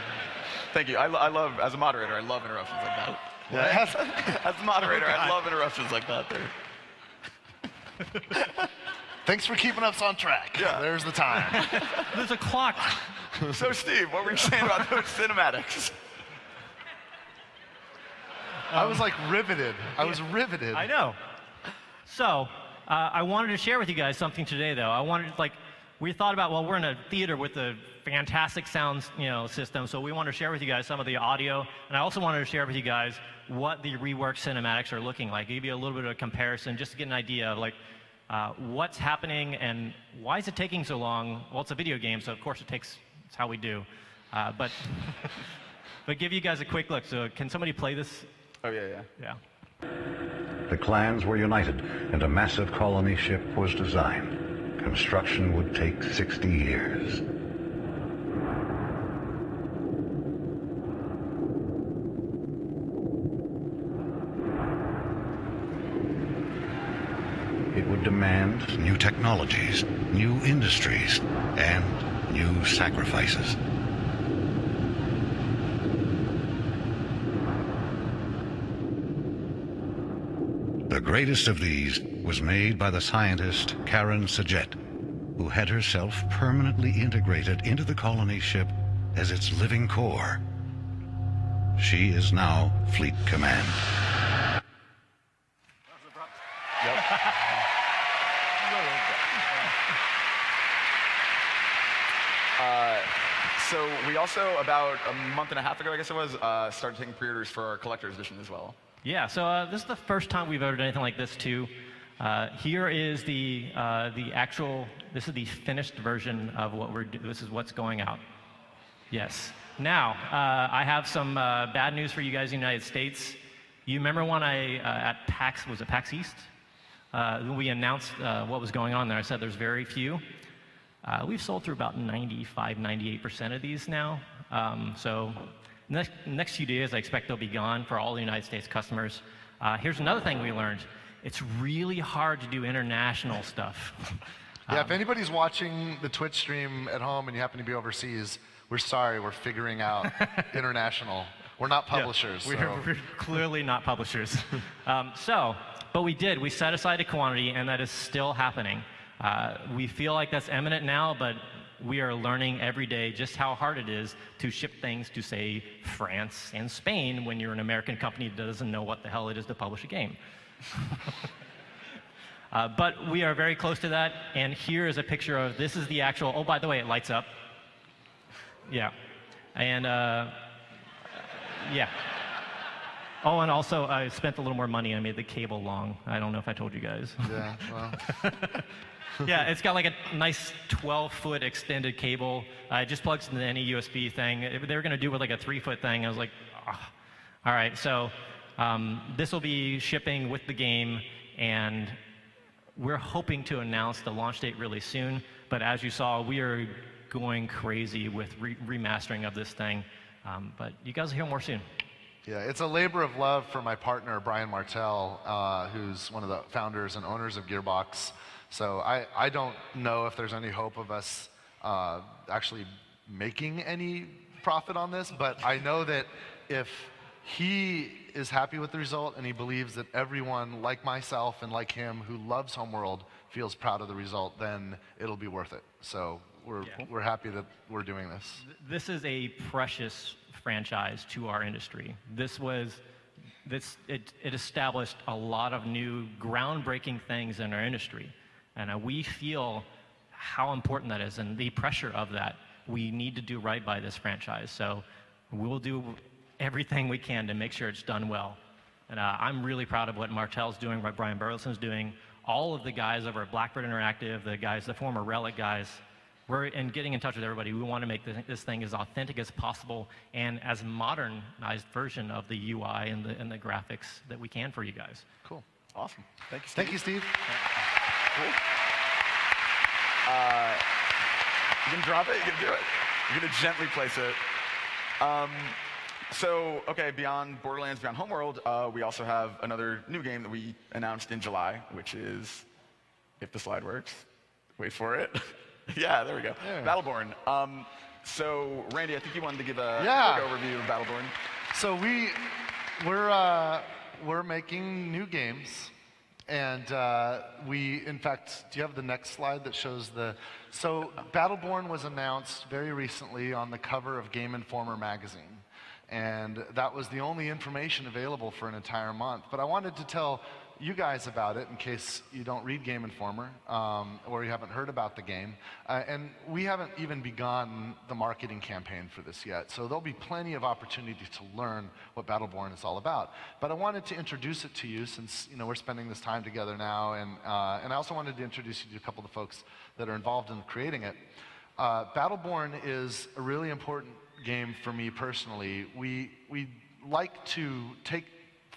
Thank you. I love, as a moderator, I love interruptions like that. Yeah. As a moderator, I love interruptions like that. Thanks for keeping us on track. Yeah. There's the time. There's a clock. So Steve, what were you saying about those cinematics? I was like riveted. I was riveted. I know. So I wanted to share with you guys something today, though. We thought about, well, we're in a theater with a fantastic sound system, so we want to share with you guys some of the audio, and I also wanted to share with you guys what the reworked cinematics are looking like. Give you a little bit of a comparison just to get an idea of what's happening and why is it taking so long. Well, it's a video game, so of course it's how we do. But give you guys a quick look. So can somebody play this? Oh, yeah. Yeah. The clans were united and a massive colony ship was designed. Construction would take 60 years. It would demand new technologies, new industries, and new sacrifices. The greatest of these was made by the scientist Karen Sajet, who had herself permanently integrated into the colony ship as its living core. She is now Fleet Command. So we also, about a month and a half ago, I guess it was, started taking pre-orders for our collector's edition as well. Yeah, so this is the first time we've ever done anything like this too. Here is the actual, this is the finished version of what we're doing. This is what's going out. Yes. Now, I have some bad news for you guys in the United States. You remember when at PAX, was it PAX East? When we announced what was going on there, I said there's very few. We've sold through about 95, 98% of these now. So next few days, I expect they'll be gone for all the United States customers. Here's another thing we learned. It's really hard to do international stuff. Yeah, if anybody's watching the Twitch stream at home and you happen to be overseas, we're sorry, we're figuring out international. We're not publishers. Yeah, we're clearly not publishers. But we set aside a quantity, and that is still happening. We feel like that's imminent now, but we are learning every day just how hard it is to ship things to, say, France and Spain when you're an American company that doesn't know what the hell it is to publish a game. But we are very close to that, and here is a picture of, this is the actual, oh, by the way, it lights up. Yeah. And, yeah. Oh, and also, I spent a little more money. I made the cable long. I don't know if I told you guys. Yeah, well. Yeah, it's got like a nice 12-foot extended cable. It just plugs into any USB thing. They were going to do it with like a 3-foot thing. I was like, oh. All right, so this will be shipping with the game, and we're hoping to announce the launch date really soon. But as you saw, we are going crazy with remastering of this thing. But you guys will hear more soon. Yeah, it's a labor of love for my partner, Brian Martell, who's one of the founders and owners of Gearbox. So I don't know if there's any hope of us actually making any profit on this, but I know that if he is happy with the result and he believes that everyone like myself and like him who loves Homeworld feels proud of the result, then it'll be worth it. So we're happy that we're doing this. This is a precious franchise to our industry. It established a lot of new groundbreaking things in our industry. And we feel how important that is and the pressure of that. We need to do right by this franchise. So we'll do everything we can to make sure it's done well. And I'm really proud of what Martell's doing, what Brian Burleson's doing, all of the guys over at Blackbird Interactive, the former Relic guys. We're getting in touch with everybody. We want to make this thing as authentic as possible and as modernized version of the UI and the graphics that we can for you guys. Cool. Awesome. Thank you, Steve. Thank you, Steve. Cool. You can drop it, you can do it. You're going to gently place it. So, okay, beyond Borderlands, beyond Homeworld, we also have another new game that we announced in July, which is, if the slide works, wait for it. Yeah, there we go. Yeah. Battleborn. So, Randy, I think you wanted to give a quick overview of Battleborn. So we're making new games, and in fact, do you have the next slide that shows so Battleborn was announced very recently on the cover of Game Informer magazine. And that was the only information available for an entire month. But I wanted to tell you guys about it in case you don't read Game Informer or you haven't heard about the game. And we haven't even begun the marketing campaign for this yet. So there'll be plenty of opportunity to learn what Battleborn is all about. But I wanted to introduce it to you since we're spending this time together now. And I also wanted to introduce you to a couple of the folks that are involved in creating it. Battleborn is a really important game for me personally. We like to take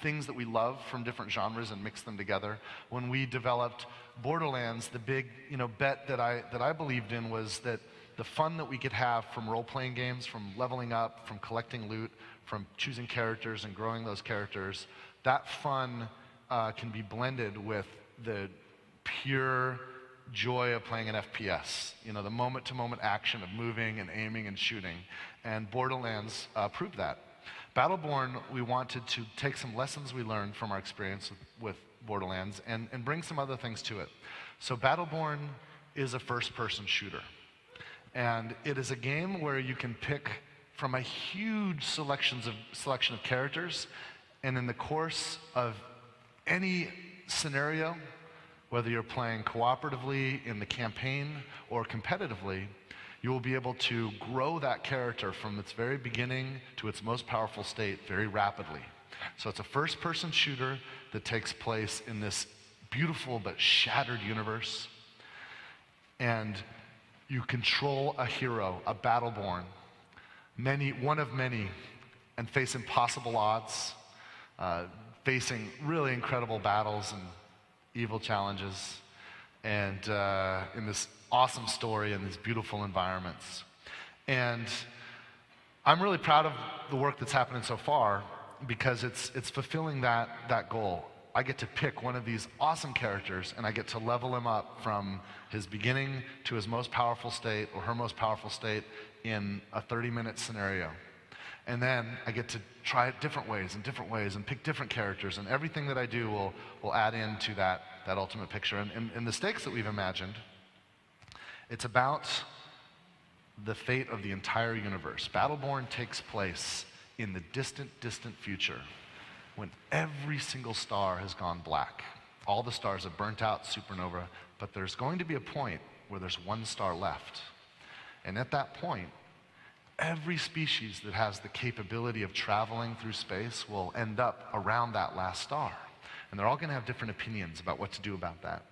things that we love from different genres and mix them together. When we developed Borderlands, the big bet that I believed in was that the fun that we could have from role-playing games, from leveling up, from collecting loot, from choosing characters and growing those characters, that fun can be blended with the pure joy of playing an FPS, the moment-to-moment action of moving and aiming and shooting. And Borderlands proved that. Battleborn, we wanted to take some lessons we learned from our experience with Borderlands and bring some other things to it. So Battleborn is a first-person shooter. And it is a game where you can pick from a huge selection of characters, and in the course of any scenario, whether you're playing cooperatively in the campaign or competitively, you will be able to grow that character from its very beginning to its most powerful state very rapidly. So it's a first-person shooter that takes place in this beautiful but shattered universe. And you control a hero, a Battleborn, one of many, and face impossible odds, facing really incredible battles and evil challenges, and in this awesome story and these beautiful environments. And I'm really proud of the work that's happening so far because it's fulfilling that goal. I get to pick one of these awesome characters and I get to level him up from his beginning to his most powerful state or her most powerful state in a 30-minute scenario. And then I get to try it different ways and pick different characters, and everything that I do will add into that ultimate picture. And the stakes that we've imagined, it's about the fate of the entire universe. Battleborn takes place in the distant, distant future when every single star has gone black. All the stars have burnt out, supernova, but there's going to be a point where there's one star left. And at that point, every species that has the capability of traveling through space will end up around that last star. And they're all going to have different opinions about what to do about that.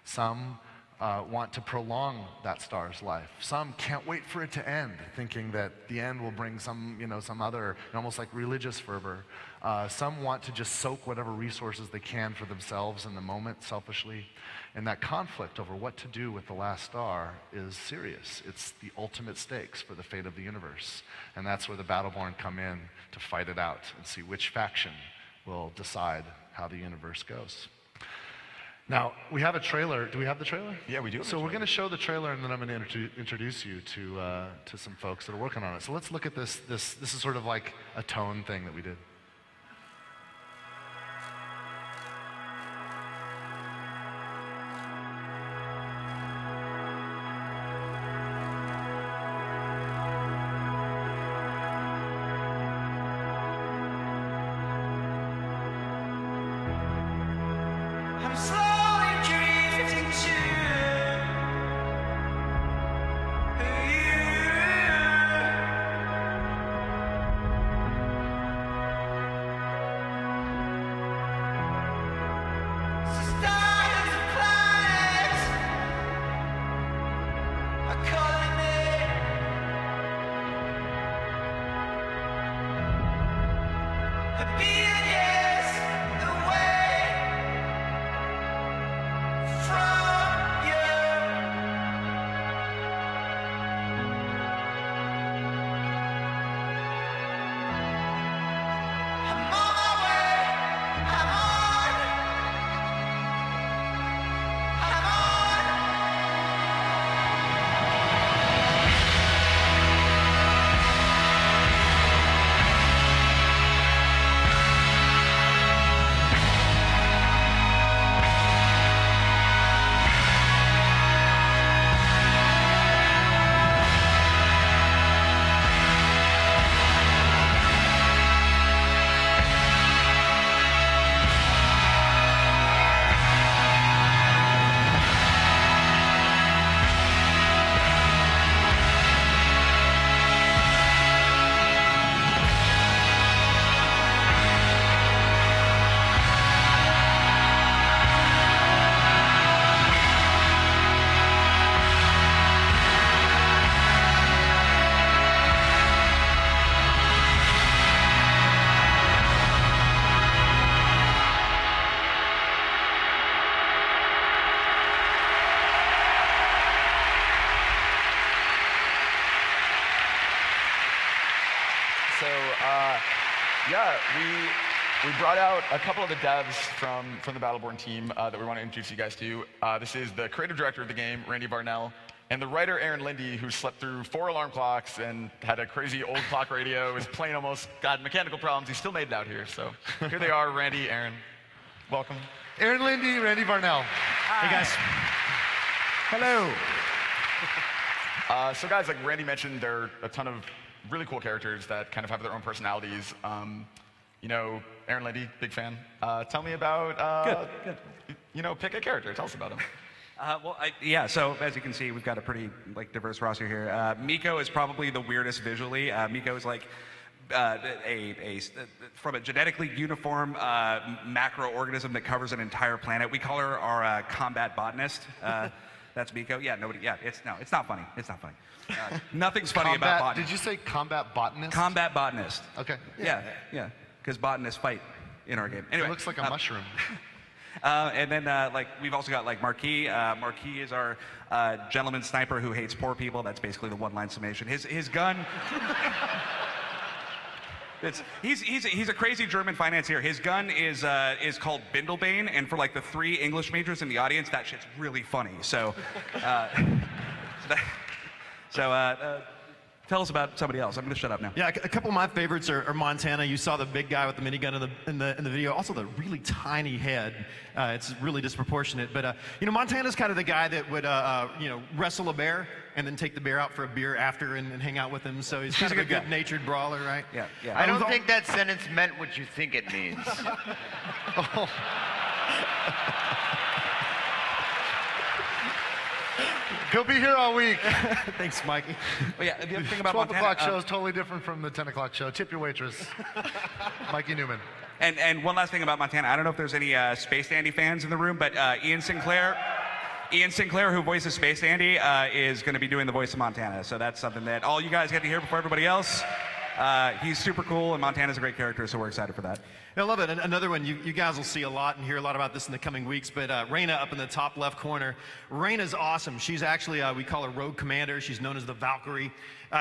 Some want to prolong that star's life. Some can't wait for it to end, thinking that the end will bring some, some other, almost like religious fervor. Some want to just soak whatever resources they can for themselves in the moment, selfishly. And that conflict over what to do with the last star is serious. It's the ultimate stakes for the fate of the universe. And that's where the Battleborn come in to fight it out and see which faction will decide how the universe goes. Now, we have a trailer. Do we have the trailer? Yeah, we do. So we're going to show the trailer, and then I'm going to introduce you to some folks that are working on it. So let's look at this. This is sort of like a tone thing that we did. I'm slowly drifting to stars and planets are calling me. A billion years away from you. I'm on my way. I'm on. So, yeah, we brought out a couple of the devs from the Battleborn team that we want to introduce you guys to. This is the creative director of the game, Randy Barnell, and the writer, Aaron Lindy, who slept through 4 alarm clocks and had a crazy old clock radio. His plane almost got mechanical problems. He still made it out here. So here they are, Randy, Aaron. Welcome. Aaron Lindy, Randy Barnell. Hey guys. Hello. So guys, like Randy mentioned, there are a ton of really cool characters that kind of have their own personalities. Aaron Lindy, big fan. Tell me about, Good. Pick a character. Tell us about him. So as you can see, we've got a pretty diverse roster here. Miko is probably the weirdest visually. Miko is like from a genetically uniform macroorganism that covers an entire planet. We call her our combat botanist. That's Miko. Yeah, nobody. Yeah, it's not funny. It's not funny. Nothing's funny about botanist. Did you say combat botanist? Combat botanist. Okay. Yeah. Because botanists fight in our game. Anyway, it looks like a mushroom. And then we've also got Marquis. Marquis is our gentleman sniper who hates poor people. That's basically the one-line summation. His gun. He's a crazy German financier. His gun is called Bindelbane, and for the 3 English majors in the audience, that shit's really funny. So, tell us about somebody else. I'm going to shut up now. Yeah, a couple of my favorites are Montana. You saw the big guy with the minigun in the video. Also the really tiny head. It's really disproportionate. But Montana's kind of the guy that would wrestle a bear and then take the bear out for a beer after and hang out with him. So he's kind of a good guy. good-natured brawler, right? Yeah, yeah. I don't think that sentence meant what you think it means. Oh. He'll be here all week. Thanks, Mikey. Well, yeah, the other thing about 12 Montana, o'clock show is totally different from the 10 o'clock show. Tip your waitress. Mikey Newman. and one last thing about Montana. I don't know if there's any Space Dandy fans in the room, but Ian Sinclair, who voices Space Dandy, is going to be doing the voice of Montana. So that's something that all you guys get to hear before everybody else. He's super cool, and Montana's a great character, so we're excited for that. I love it. And another one, you guys will see a lot and hear a lot about this in the coming weeks, but Reyna up in the top left corner. Reyna's awesome. She's actually, we call her Rogue Commander. She's known as the Valkyrie.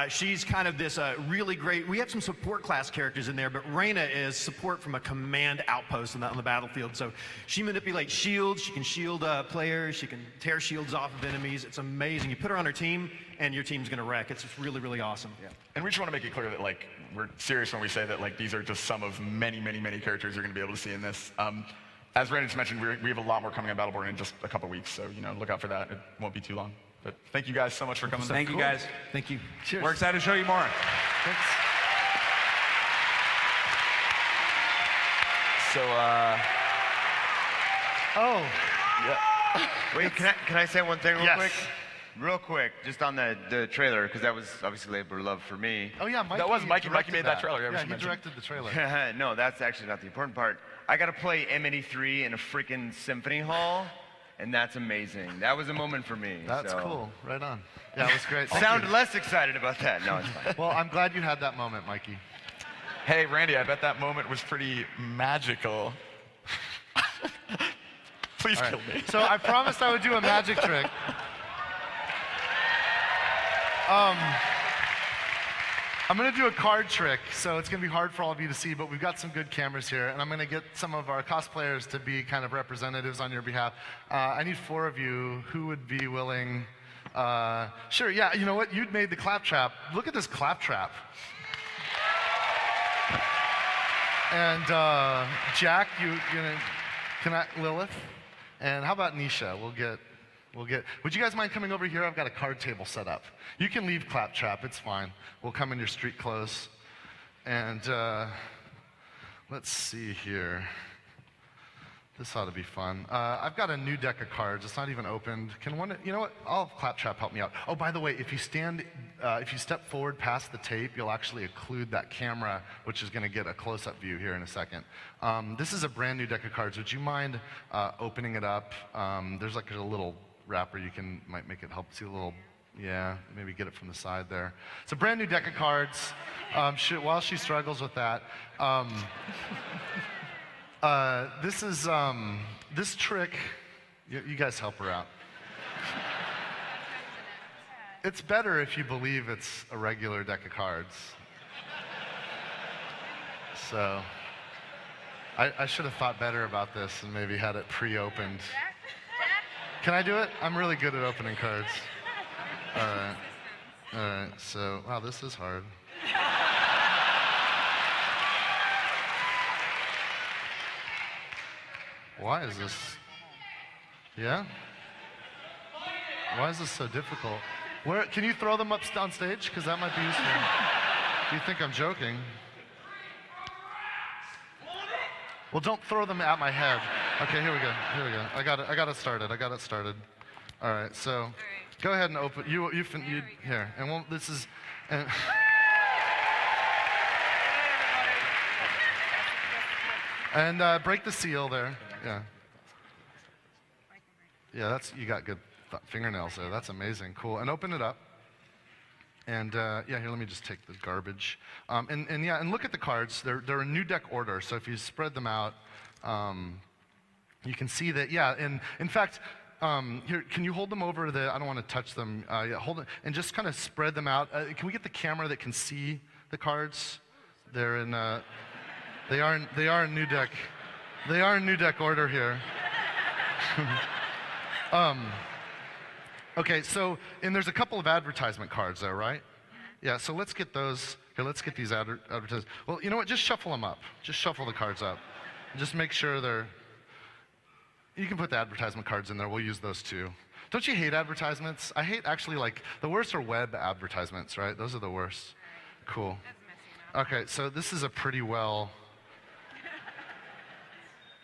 She's kind of this really great, we have some support class characters in there, but Reyna is support from a command outpost on the battlefield. So she manipulates shields, she can shield players, she can tear shields off of enemies. It's amazing. You put her on her team, and your team's going to wreck. It's just really, really awesome. Yeah. And we just want to make it clear that like we're serious when we say that like these are just some of many, many, many characters you're going to be able to see in this. As Brandon just mentioned, we have a lot more coming on Battleborn in just a couple weeks, so look out for that. It won't be too long. But thank you guys so much for coming. Thank you guys. Thank you. Cheers. We're excited to show you more. Thanks. So, Oh. Yeah. Wait, can I say one thing real Yes. quick? Real quick, just on the trailer, because that was obviously labor of love for me. Oh, yeah, Mikey. That was Mikey. Mikey directed made that trailer, yeah, we Yeah, should he mention. directed the trailer. No, that's actually not the important part. I got to play M83 in a freaking symphony hall, and that's amazing. That was a moment for me. That's so. cool. Right on. Yeah, it was great. Thank Sound you. less excited about that. No, it's fine. Well, I'm glad you had that moment, Mikey. hey, Randy, I bet that moment was pretty magical. Please All kill right. me. So I promised I would do a magic trick. I'm going to do a card trick, so it's going to be hard for all of you to see, but we've got some good cameras here, and I'm going to get some of our cosplayers to be kind of representatives on your behalf. I need 4 of you. Who would be willing? Sure, yeah, you know what? You'd made the claptrap. Look at this claptrap. And Jack, Lilith, and how about Nisha? We'll get. Would you guys mind coming over here? I've got a card table set up. You can leave claptrap. It's fine. We'll come in your street clothes. And let's see here. This ought to be fun. I've got a new deck of cards. It's not even opened. You know what? I'll have claptrap help me out. Oh, by the way, if you step forward past the tape, you'll actually occlude that camera, which is going to get a close-up view here in a second. This is a brand new deck of cards. Would you mind opening it up? There's like a little wrapper might make it help see a little, yeah, maybe get it from the side there. It's a brand new deck of cards. While she struggles with that, this trick, you guys help her out. It's better if you believe it's a regular deck of cards. So, I should have thought better about this and maybe had it pre-opened. Can I do it? I'm really good at opening cards. All right, so, wow, this is hard. Why is this? Yeah? Why is this so difficult? Can you throw them up on stage? Because that might be useful. You think I'm joking? Well, don't throw them at my head. Okay, here we go. I got it started. All right, so go ahead and open. You here, and this is. And break the seal there. Yeah. Yeah, you got good fingernails there. That's amazing. Cool. And open it up. And yeah, here, let me just take the garbage. And look at the cards. They're in new deck order. So if you spread them out, you can see that. Yeah. And in fact, here, can you hold them over the? I don't want to touch them. Yeah, hold it and just kind of spread them out. Can we get the camera that can see the cards? They're in. They are in new deck. They are in new deck order here. Okay, so, and there's a couple of advertisement cards there, right? Yeah, so let's get those. Here, let's get these advertisements. Well, you know what? Just shuffle them up. Just shuffle the cards up. Just make sure they're. You can put the advertisement cards in there. We'll use those too. Don't you hate advertisements? I hate actually, like, the worst are web advertisements, right? Those are the worst. Cool. Okay, so this is a pretty well...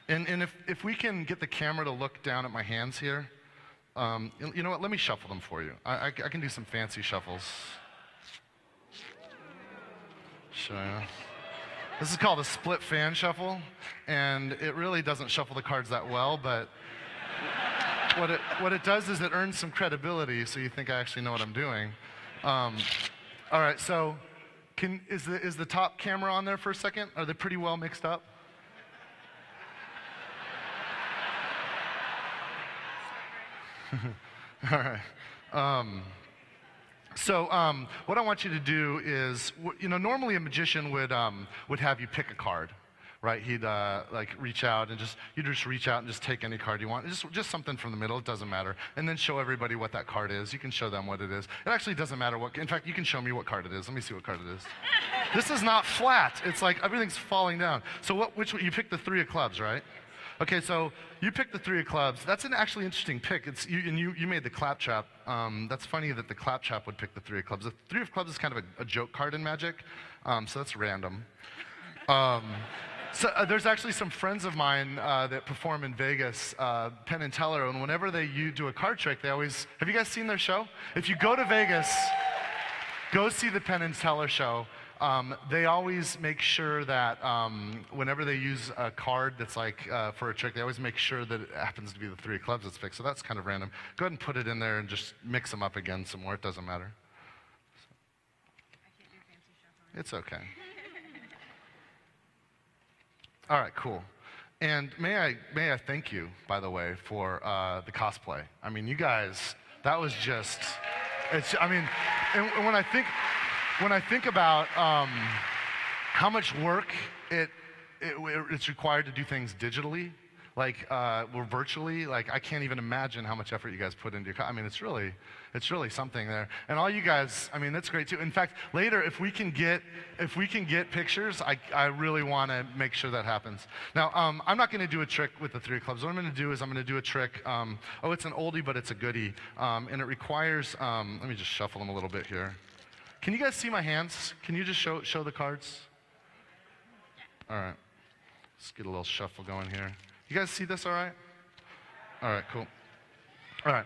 And if we can get the camera to look down at my hands here, you know what, let me shuffle them for you. I can do some fancy shuffles. Show you. This is called a split fan shuffle, and it really doesn't shuffle the cards that well, but what it does is it earns some credibility, so you think I actually know what I'm doing. All right, so is the top camera on there for a second? Are they pretty well mixed up? All right. So what I want you to do is, you know, normally a magician would have you pick a card, right? He'd like reach out and you just reach out and just take any card you want, just something from the middle. It doesn't matter, and then show everybody what that card is. You can show them what it is. It actually doesn't matter what. In fact, you can show me what card it is. Let me see what card it is. This is not flat. It's like everything's falling down. So which one? You picked the 3 of clubs, right? Okay, so you picked the 3 of clubs. That's an actually interesting pick. You made the claptrap. That's funny that the claptrap would pick the 3 of clubs. The 3 of clubs is kind of a joke card in Magic, so that's random. There's actually some friends of mine that perform in Vegas, Penn and Teller, and whenever they do a card trick, they always, have you guys seen their show? If you go to Vegas, go see the Penn and Teller show. They always make sure that whenever they use a card that's like for a trick, they always make sure that it happens to be the 3 of clubs that's picked. So that's kind of random. Go ahead and put it in there and just mix them up again some more. It doesn't matter. It's okay. All right, cool. And may I thank you, by the way, for the cosplay. I mean, you guys, that was just, I mean, and when I think about how much work it's required to do things digitally, like or virtually, like I can't even imagine how much effort you guys put into. I mean, it's really something there. And all you guys, I mean, that's great too. In fact, later if we can get pictures, I really want to make sure that happens. Now, I'm not going to do a trick with the 3 of clubs. What I'm going to do is I'm going to do a trick. Oh, it's an oldie, but it's a goodie, and it requires. Let me just shuffle them a little bit here. Can you guys see my hands? Can you just show the cards? All right. Let's get a little shuffle going here. You guys see this all right? All right, cool. All right.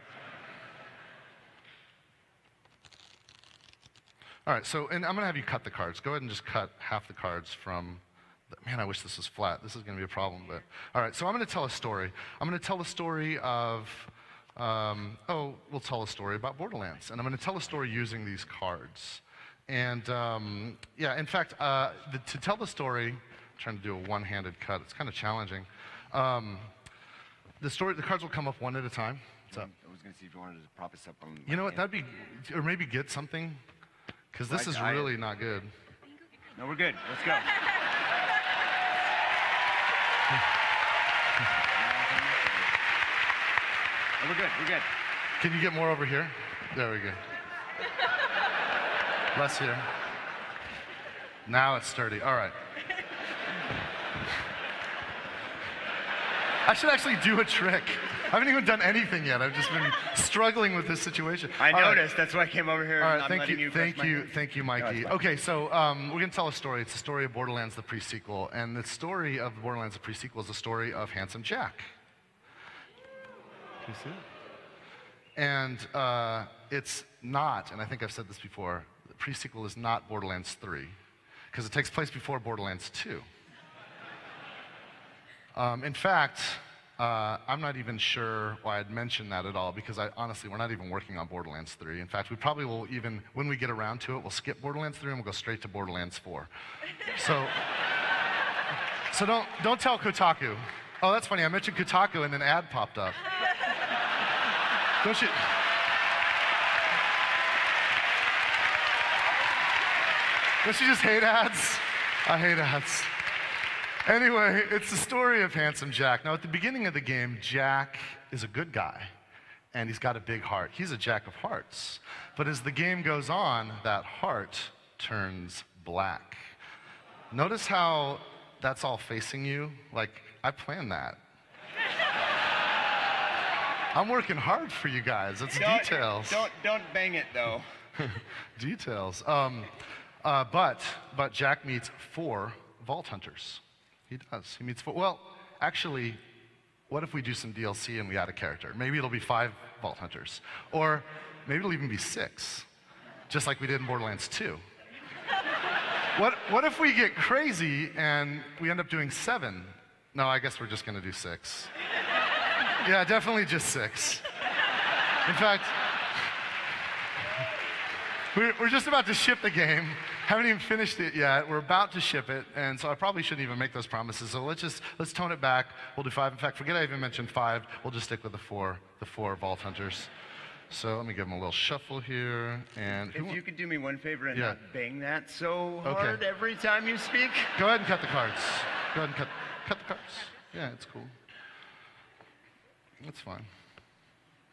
All right, so, and I'm going to have you cut the cards. Go ahead and just cut half the cards from, man, I wish this was flat. This is going to be a problem, but, all right, so I'm going to tell a story. I'm going to tell a story of, we'll tell a story about Borderlands, and I'm going to tell a story using these cards. And yeah, in fact, to tell the story, I'm trying to do a one-handed cut. It's kind of challenging. The cards will come up one at a time. What's up? I was going to see if you wanted to prop us up on. You know what? That'd be, or maybe get something, because this is really not good. No, we're good. Let's go. Oh, we're good. We're good. Can you get more over here? There we go. Less here. Now it's sturdy. All right. I should actually do a trick. I haven't even done anything yet. I've just been struggling with this situation. I noticed. That's why I came over here. All right, thank you, Mikey. No, okay, so we're going to tell a story. It's the story of Borderlands, the pre-sequel. And the story of Borderlands, the pre-sequel is the story of Handsome Jack. Can you see it? And it's not, and I think I've said this before, the pre-sequel is not Borderlands 3, because it takes place before Borderlands 2. In fact, I'm not even sure why I'd mention that at all, because honestly, we're not even working on Borderlands 3. In fact, we probably will even, when we get around to it, we'll skip Borderlands 3 and we'll go straight to Borderlands 4. So don't tell Kotaku. Oh, that's funny. I mentioned Kotaku and an ad popped up. Don't you? Don't you just hate ads? I hate ads. Anyway, it's the story of Handsome Jack. Now, at the beginning of the game, Jack is a good guy, and he's got a big heart. He's a Jack of hearts. But as the game goes on, that heart turns black. Notice how that's all facing you? Like, I planned that. I'm working hard for you guys. It's details. Don't bang it though. Details. But Jack meets 4 Vault Hunters. He does. He meets 4. Well, actually, what if we do some DLC and we add a character? Maybe it'll be 5 Vault Hunters. Or maybe it'll even be 6, just like we did in Borderlands 2. What if we get crazy and we end up doing 7? No, I guess we're just going to do 6. Yeah, definitely just 6. In fact, we're just about to ship the game. Haven't even finished it yet. We're about to ship it, and so I probably shouldn't even make those promises. So let's tone it back. We'll do 5. In fact, forget I even mentioned 5. We'll just stick with the 4 Vault Hunters. So let me give them a little shuffle here. And if you could do me one favor and Yeah. not bang that so hard every time you speak. Go ahead and cut the cards. Go ahead and cut the cards. Yeah, it's cool. It's fine.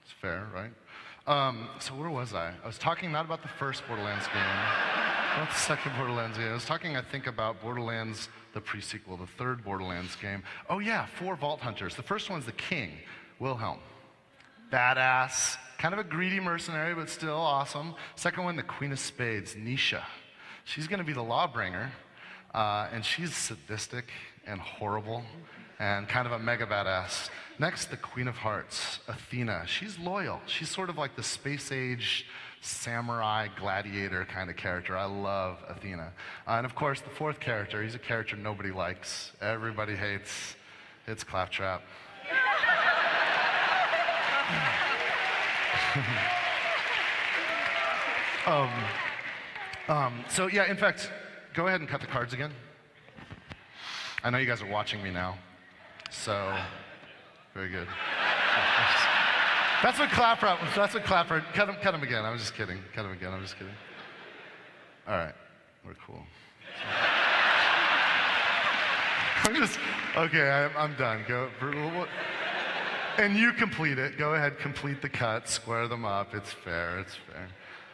It's fair, right? So where was I? I was talking not about the first Borderlands game, not the second Borderlands game. I was talking, I think, about Borderlands, the pre-sequel, the third Borderlands game. Oh yeah, 4 Vault Hunters. The first one's the King, Wilhelm. Badass, kind of a greedy mercenary, but still awesome. Second one, the Queen of Spades, Nisha. She's gonna be the Lawbringer, and she's sadistic and horrible and kind of a mega badass. Next, the Queen of Hearts, Athena. She's loyal. She's sort of like the space-age samurai gladiator kind of character. I love Athena. And of course, the 4th character, he's a character nobody likes, everybody hates. It's Claptrap. So yeah, in fact, go ahead and cut the cards again. I know you guys are watching me now, so very good. That's what Claptrap. Cut him again. I was just kidding. Cut him again. I'm just kidding. All right, we're cool. I'm done. Go. And you complete it. Go ahead, complete the cut, square them up. It's fair. It's fair.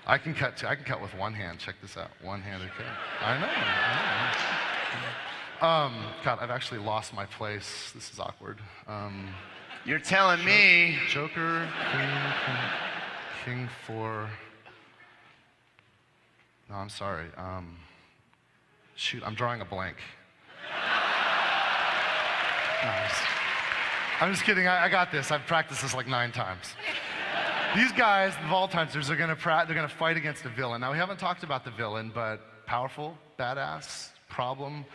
I can cut too. I can cut with one hand. Check this out. One-handed cut. I know. God, I've actually lost my place. This is awkward. You're telling me. Joker, King 4. No, I'm sorry. Shoot, I'm drawing a blank. No, I'm just kidding. I got this. I've practiced this like 9 times. These guys, the Vault Hunters, they're gonna fight against a villain. Now, we haven't talked about the villain, but powerful, badass, problem.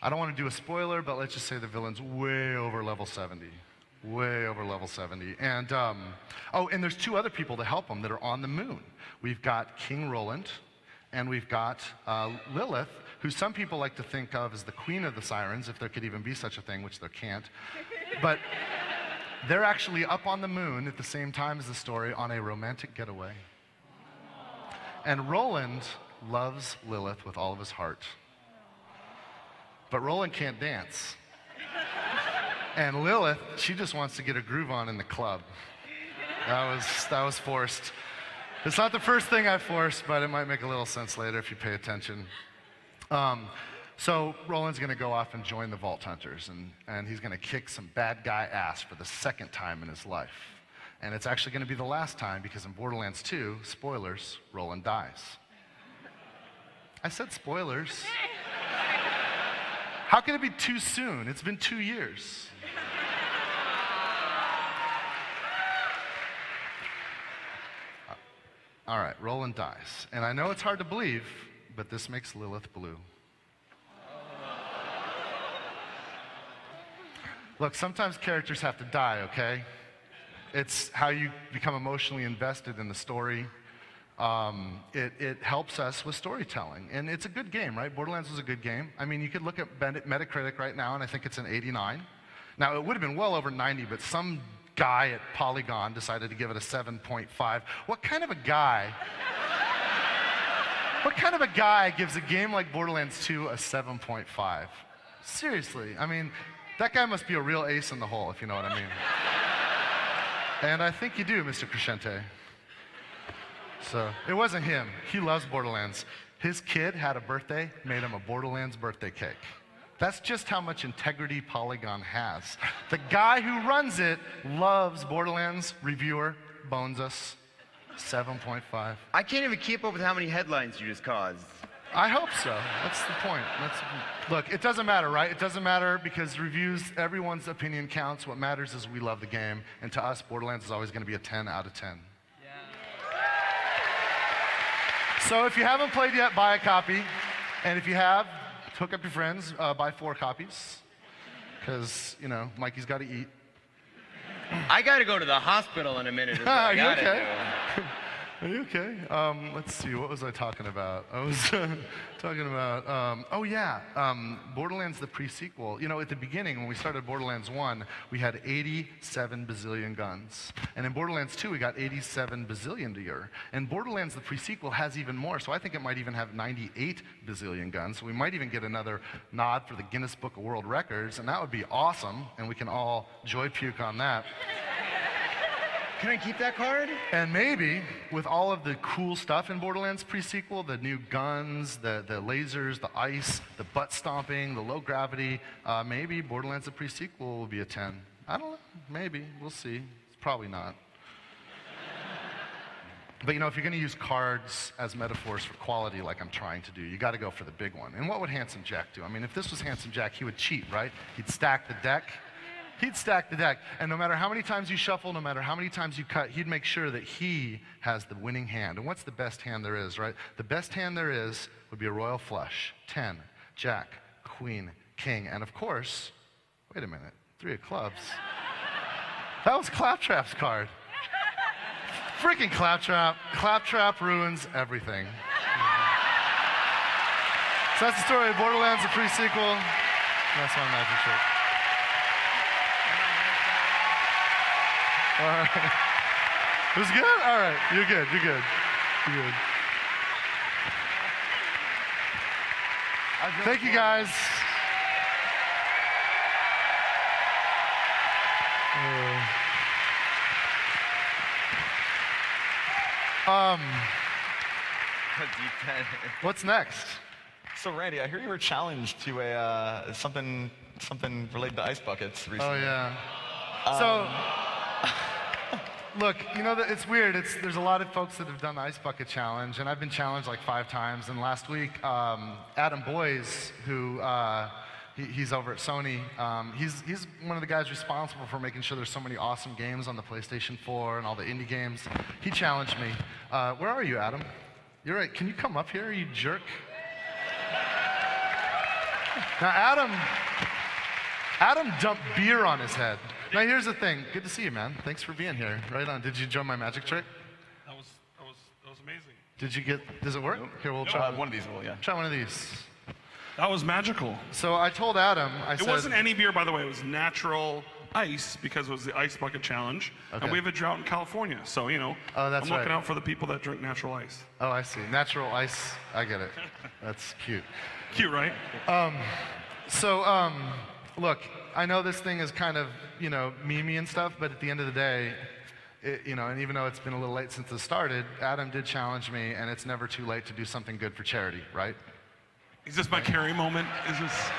I don't want to do a spoiler, but let's just say the villain's way over level 70. Way over level 70. And, and there's 2 other people to help them that are on the moon. We've got King Roland, and we've got Lilith, who some people like to think of as the queen of the sirens, if there could even be such a thing, which there can't. But they're actually up on the moon at the same time as the story on a romantic getaway. And Roland loves Lilith with all of his heart. But Roland can't dance. And Lilith, she just wants to get a groove on in the club. That was forced. It's not the first thing I forced, but it might make a little sense later if you pay attention. So Roland's gonna go off and join the Vault Hunters, and he's gonna kick some bad guy ass for the 2nd time in his life. And it's actually gonna be the last time, because in Borderlands 2, spoilers, Roland dies. I said spoilers. How can it be too soon? It's been 2 years. All right, Roland dies. And I know it's hard to believe, but this makes Lilith blue. Look, sometimes characters have to die, okay? It's how you become emotionally invested in the story. It helps us with storytelling. And it's a good game, right? Borderlands was a good game. I mean, you could look at Metacritic right now, and I think it's an 89. Now, it would have been well over 90, but some guy at Polygon decided to give it a 7.5. What kind of a guy gives a game like Borderlands 2 a 7.5? Seriously, I mean, that guy must be a real ace in the hole, if you know what I mean. And I think you do, Mr. Crescente. So, it wasn't him. He loves Borderlands. His kid had a birthday, made him a Borderlands birthday cake. That's just how much integrity Polygon has. The guy who runs it loves Borderlands. Reviewer bones us. 7.5. I can't even keep up with how many headlines you just caused. I hope so. That's the point. Look, it doesn't matter, right? It doesn't matter because reviews, everyone's opinion counts. What matters is we love the game. And to us, Borderlands is always going to be a 10 out of 10. Yeah. So if you haven't played yet, buy a copy. And if you have, hook up your friends, buy 4 copies. Because, you know, Mikey's got to eat. I got to go to the hospital in a minute. Are you okay? Are you okay? Let's see, what was I talking about? I was talking about, Borderlands the pre-sequel. You know, at the beginning, when we started Borderlands 1, we had 87 bazillion guns. And in Borderlands 2, we got 87 bazillion to year. And Borderlands the pre-sequel has even more, so I think it might even have 98 bazillion guns. So we might even get another nod for the Guinness Book of World Records, and that would be awesome, and we can all joy puke on that. Can I keep that card? And maybe, with all of the cool stuff in Borderlands pre-sequel, the new guns, the lasers, the ice, the butt stomping, the low gravity, maybe Borderlands the pre-sequel will be a 10. I don't know, maybe, we'll see. It's probably not. But you know, if you're gonna use cards as metaphors for quality like I'm trying to do, you gotta go for the big one. And what would Handsome Jack do? I mean, if this was Handsome Jack, he would cheat, right? He'd stack the deck. He'd stack the deck, and no matter how many times you shuffle, no matter how many times you cut, he'd make sure that he has the winning hand. And what's the best hand there is, right? The best hand there is would be a royal flush. 10, Jack, Queen, King, and of course, wait a minute, 3 of clubs. That was Claptrap's card. Freaking Claptrap. Claptrap ruins everything. So that's the story of Borderlands, the pre-sequel. That's my magic trick. All right. It was good? All right. You're good. You're good. You're good. Thank you, guys. What's next? So Randy, I hear you were challenged to a something related to ice buckets recently. Oh yeah. So. Look, you know, it's weird. There's a lot of folks that have done the Ice Bucket Challenge, and I've been challenged like 5 times. And last week, Adam Boyes, who he's over at Sony, he's one of the guys responsible for making sure there's so many awesome games on the PlayStation 4 and all the indie games. He challenged me. Where are you, Adam? You're right. Can you come up here, you jerk? Now, Adam dumped beer on his head. Now here's the thing. Good to see you, man. Thanks for being here. Right on. Did you enjoy my magic trick? That was amazing. Does it work? Here, we'll try one of these. Yeah. Try one of these. That was magical. So I told Adam, It wasn't any beer, by the way. It was natural ice because it was the Ice Bucket Challenge. Okay. And we have a drought in California. So, you know, I'm looking out for the people that drink natural ice. Oh, I see. Natural ice. I get it. That's cute. Cute, right? Look, I know this thing is kind of, you know, memey and stuff, but at the end of the day, and even though it's been a little late since it started, Adam did challenge me, and it's never too late to do something good for charity, right? Is this my Carrie moment? Is this?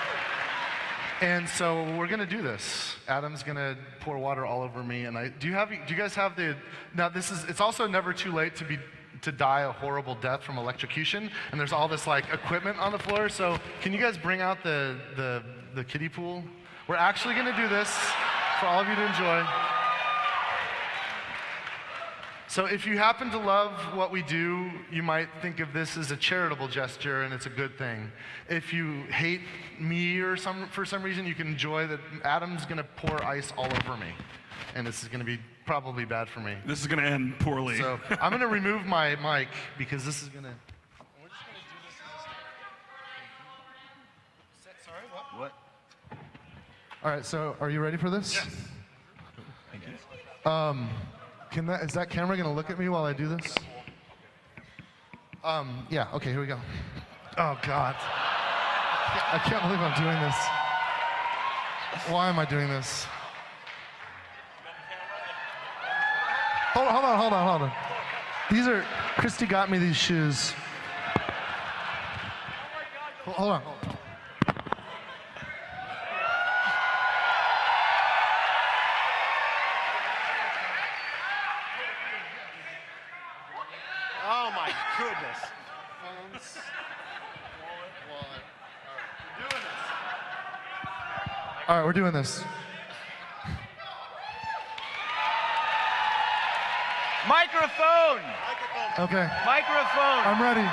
And so we're gonna do this. Adam's gonna pour water all over me, and do you guys have the? Now it's also never too late to die a horrible death from electrocution, and there's all this like equipment on the floor. So can you guys bring out the kiddie pool? We're actually gonna do this for all of you to enjoy. So if you happen to love what we do, you might think of this as a charitable gesture, and it's a good thing. If you hate me or for some reason, you can enjoy that Adam's gonna pour ice all over me, and this is gonna be probably bad for me. This is gonna end poorly. So I'm gonna remove my mic because this is gonna. We're just gonna do this. Sorry, what? All right. So are you ready for this? Yes. Thank you. Is that camera gonna look at me while I do this? Yeah. Okay. Here we go. Oh God. I can't believe I'm doing this. Why am I doing this? Hold on. Christy got me these shoes. Hold on. goodness. Phones. Wallet. All right, we're doing this. Microphone. Okay. Microphone. I'm ready. Okay.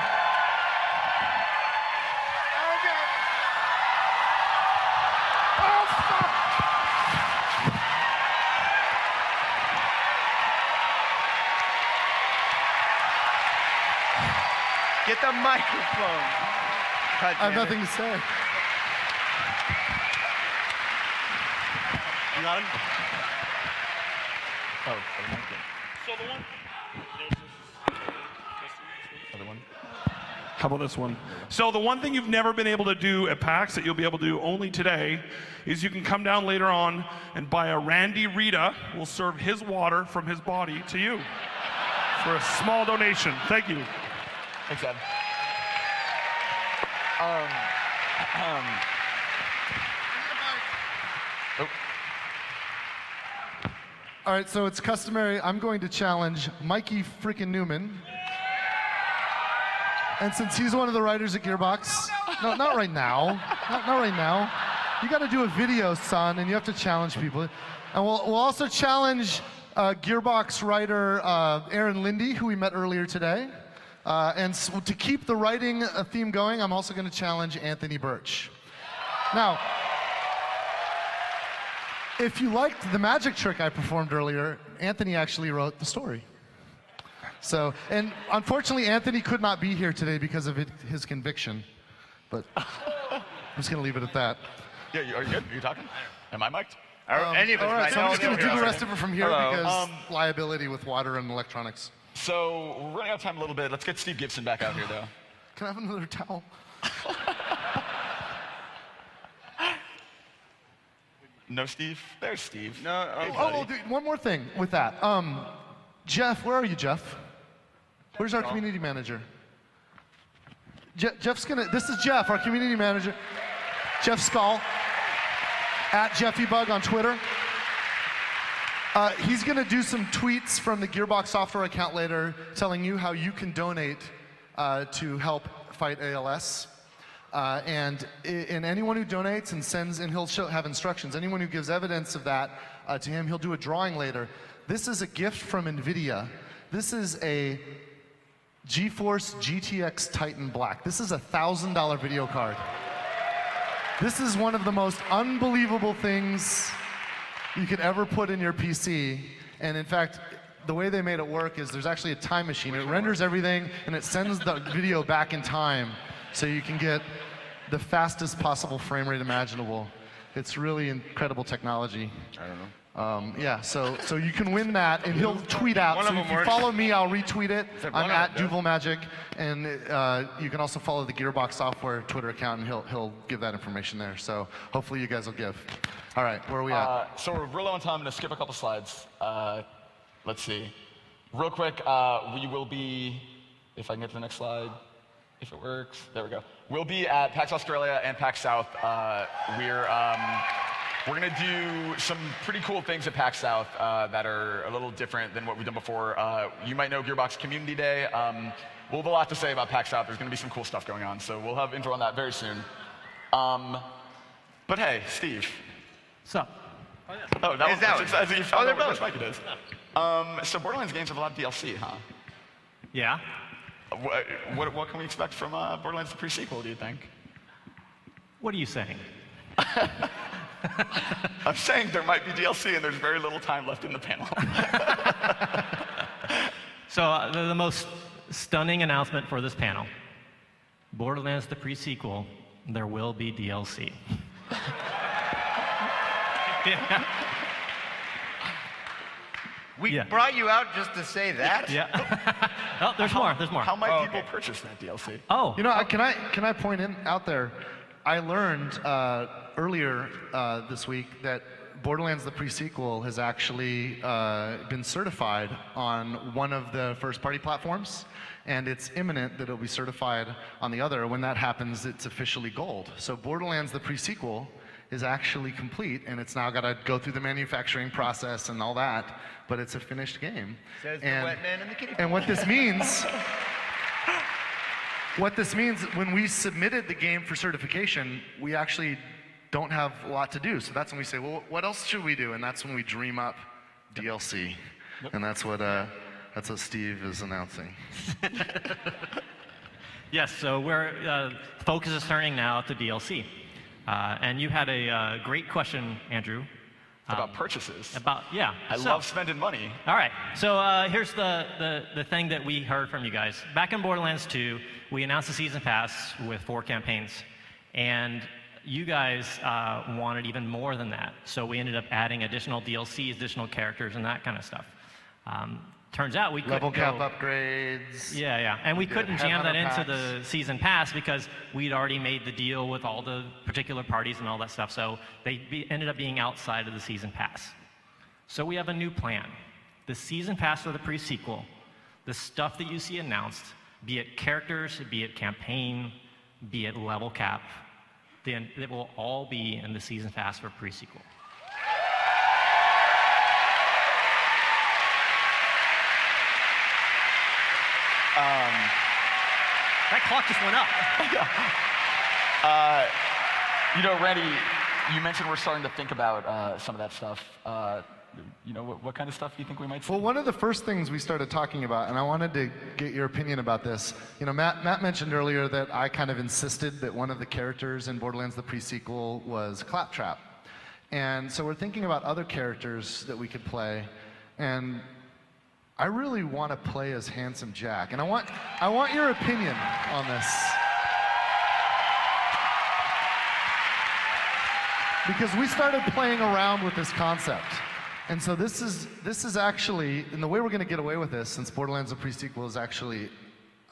Oh, fuck. Get the microphone. God I have damn nothing it. to say. You got him? So the one. Other one. How about this one? So the one thing you've never been able to do at PAX that you'll be able to do only today is you can come down later on and buy a Randy Rita will serve his water from his body to you for a small donation. Thank you. Thanks, Ed. Oh. All right, so it's customary. I'm going to challenge Mikey freaking Newman. And since he's one of the writers at Gearbox, no, not right now. Not right now. You got to do a video, son, and you have to challenge people. And we'll also challenge Gearbox writer Aaron Lindy, who we met earlier today. And so to keep the writing theme going, I'm also going to challenge Anthony Birch. Now, if you liked the magic trick I performed earlier, Anthony actually wrote the story. So, and unfortunately, Anthony could not be here today because of his conviction. But I'm just going to leave it at that. Yeah, are you good? Are you talking? Am I mic'd? Any of us all right, might so I'm know just going to do here. the rest of it from here Hello. because liability with water and electronics. So we're running out of time a little bit. Let's get Steve Gibson back out here, though. Can I have another towel? No, Steve? There's Steve. No. Hey, Oh, buddy. Dude, one more thing with that. Jeff, where are you, Jeff? Where's our community manager? Jeff's gonna, this is Jeff, our community manager. Jeff Skull, at JeffyBug on Twitter. He's gonna do some tweets from the Gearbox Software account later telling you how you can donate to help fight ALS. And anyone who donates and sends, and he'll have instructions, anyone who gives evidence of that to him, he'll do a drawing later. This is a gift from NVIDIA. This is a GeForce GTX Titan Black. This is a $1,000 video card. This is one of the most unbelievable things you could ever put in your PC. And in fact, the way they made it work is there's actually a time machine. It renders everything and it sends the video back in time so you can get the fastest possible frame rate imaginable. It's really incredible technology. I don't know. Yeah, so you can win that, and he'll tweet out. So if you follow me, I'll retweet it. I'm at DuvalMagic, and you can also follow the Gearbox Software Twitter account, and he'll give that information there. So hopefully you guys will give. All right, where are we at? So we're real low on time. I'm going to skip a couple slides. Let's see. Real quick, we will be, if I can get to the next slide, if it works. There we go. We'll be at PAX Australia and PAX South. We're going to do some pretty cool things at PAX South that are a little different than what we've done before. You might know Gearbox Community Day. We'll have a lot to say about PAX South. There's going to be some cool stuff going on, so we'll have info on that very soon. But hey, Steve. What's up? Oh, that was as you found they're out both. which mic it is. So Borderlands games have a lot of DLC, huh? Yeah. What can we expect from Borderlands the pre-sequel, do you think? What are you saying? I'm saying there might be DLC and there's very little time left in the panel. So the most stunning announcement for this panel, Borderlands the pre-sequel, there will be DLC. Yeah. We brought you out just to say that? Yeah. Oh, there's more. There's more. How might people purchase that DLC? Oh. You know, can I point out there? I learned earlier this week that Borderlands the pre-sequel has actually been certified on one of the first-party platforms, and it's imminent that it'll be certified on the other. When that happens, it's officially gold. So Borderlands the pre-sequel is actually complete, and it's now got to go through the manufacturing process and all that, but it's a finished game. Says the wet man in the kiddie pool. And what this means what this means, when we submitted the game for certification, we actually don't have a lot to do. So that's when we say, well, what else should we do? And that's when we dream up DLC. And that's what Steve is announcing. Yes, so we're focus is turning now to DLC. And you had a great question, Andrew. About purchases. Yeah. I love spending money. All right. So here's the thing that we heard from you guys. Back in Borderlands 2, we announced the season pass with 4 campaigns, and you guys wanted even more than that. So we ended up adding additional DLCs, additional characters, and that kind of stuff. Turns out we couldn't level cap upgrades. Yeah. And we couldn't jam that into the season pass because we'd already made the deal with all the particular parties and all that stuff. So they ended up being outside of the season pass. So we have a new plan. The season pass for the pre-sequel, the stuff that you see announced, be it characters, be it campaign, be it level cap, then it will all be in the season pass for pre-sequel. That clock just went up. You know, Randy, you mentioned we're starting to think about some of that stuff. You know, what kind of stuff do you think we might see? Well, one of the first things we started talking about, and I wanted to get your opinion about this. You know, Matt mentioned earlier that I kind of insisted that one of the characters in Borderlands the pre-sequel was Claptrap. And so we're thinking about other characters that we could play. And I really want to play as Handsome Jack, and I want your opinion on this. Because we started playing around with this concept. And so this is actually, and the way we're going to get away with this, since Borderlands the pre-sequel is actually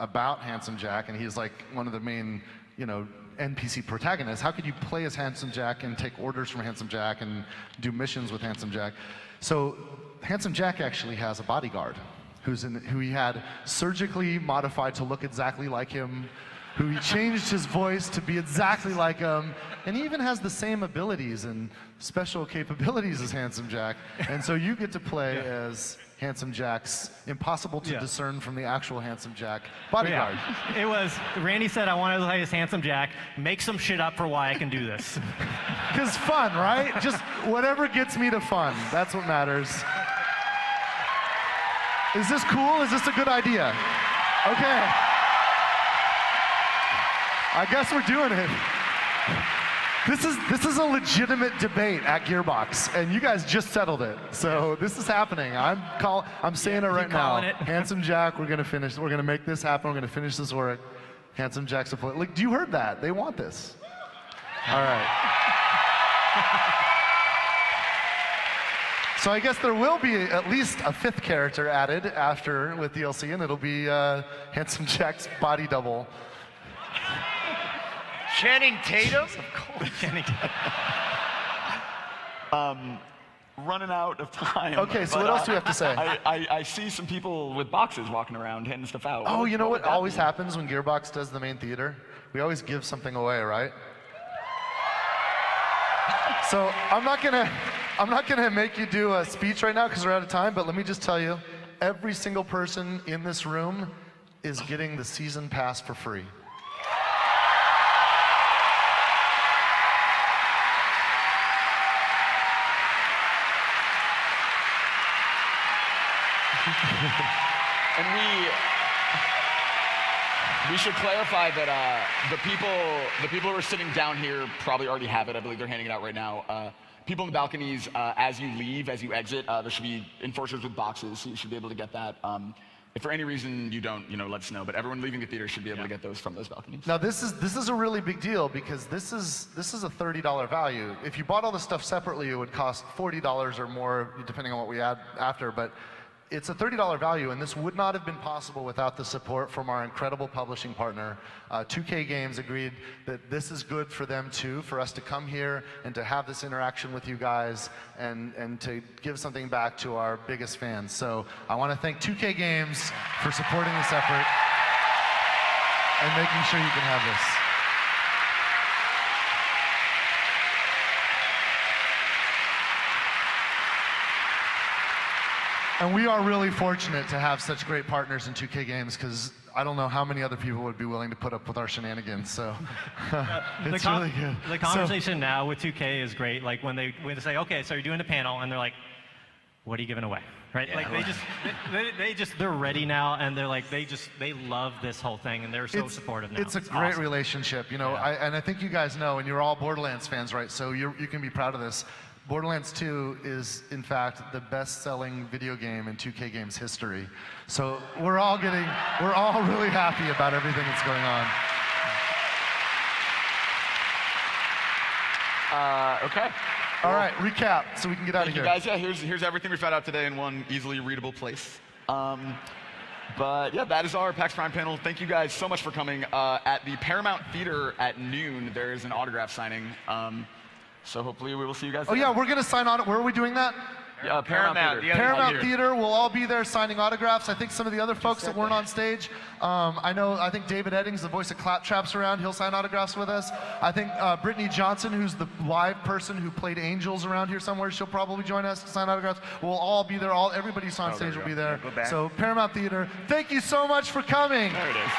about Handsome Jack, and he's like one of the main, you know, NPC protagonists, how could you play as Handsome Jack and take orders from Handsome Jack and do missions with Handsome Jack? So Handsome Jack actually has a bodyguard who he had surgically modified to look exactly like him, who he changed his voice to be exactly like him, and he even has the same abilities and special capabilities as Handsome Jack. And so you get to play as Handsome Jack's impossible to discern from the actual Handsome Jack bodyguard. Yeah. It was, Randy said, I want to play as Handsome Jack, make some shit up for why I can do this. Because fun, right? Just whatever gets me to fun. That's what matters. Is this cool? Is this a good idea? Okay. I guess we're doing it. This is a legitimate debate at Gearbox, and you guys just settled it. So this is happening. I'm saying it right now. Handsome Jack, we're gonna make this happen. We're gonna finish this work. Handsome Jack's a play. Like, you heard that? They want this. All right. So I guess there will be at least a 5th character added after with DLC, and it'll be Handsome Jack's body double. Channing Tatum? Of course. Channing Tatum. Running out of time. Okay, so what else do we have to say? I see some people with boxes walking around handing stuff out. Oh, you know what always happens when Gearbox does the main theater? We always give something away, right? So I'm not gonna make you do a speech right now because we're out of time, but let me just tell you, every single person in this room is getting the season pass for free. And we should clarify that the people who are sitting down here probably already have it. I believe they're handing it out right now. People in the balconies, as you leave, as you exit, there should be enforcers with boxes, so you should be able to get that. If for any reason you don't, let us know. But everyone leaving the theater should be able to get those from those balconies. Now this is a really big deal because this is a $30 value. If you bought all this stuff separately, it would cost $40 or more, depending on what we add after. But it's a $30 value, and this would not have been possible without the support from our incredible publishing partner. 2K Games agreed that this is good for them too, for us to come here and to have this interaction with you guys and to give something back to our biggest fans. So I want to thank 2K Games for supporting this effort and making sure you can have this. And we are really fortunate to have such great partners in 2K Games because I don't know how many other people would be willing to put up with our shenanigans. So it's really good. The conversation now with 2K is great. Like when they say, okay, so you're doing a panel, and they're like, what are you giving away? Right? Yeah. Like they're ready now, and they're like they love this whole thing, and they're so supportive now. It's a great relationship, you know. And I think you guys know, and you're all Borderlands fans, right? So you can be proud of this. Borderlands 2 is, in fact, the best-selling video game in 2K Games history. So we're all really happy about everything that's going on. Okay. All right, recap so we can get out of here. Thank you guys. Yeah, here's everything we found out today in one easily readable place. But yeah, that is our PAX Prime panel. Thank you guys so much for coming. At the Paramount Theater at noon, there is an autograph signing. So hopefully we will see you guys there. Oh yeah, we're gonna sign on. Where are we doing that? Paramount Theater. Paramount Theater. We'll all be there signing autographs. I think some of the other folks that weren't on stage. I think David Eddings, the voice of Claptrap's around. He'll sign autographs with us. I think Brittany Johnson, who's the live person who played Angels around here somewhere, she'll probably join us to sign autographs. We'll all be there. Everybody who's on stage will be there. So Paramount Theater. Thank you so much for coming. There it is.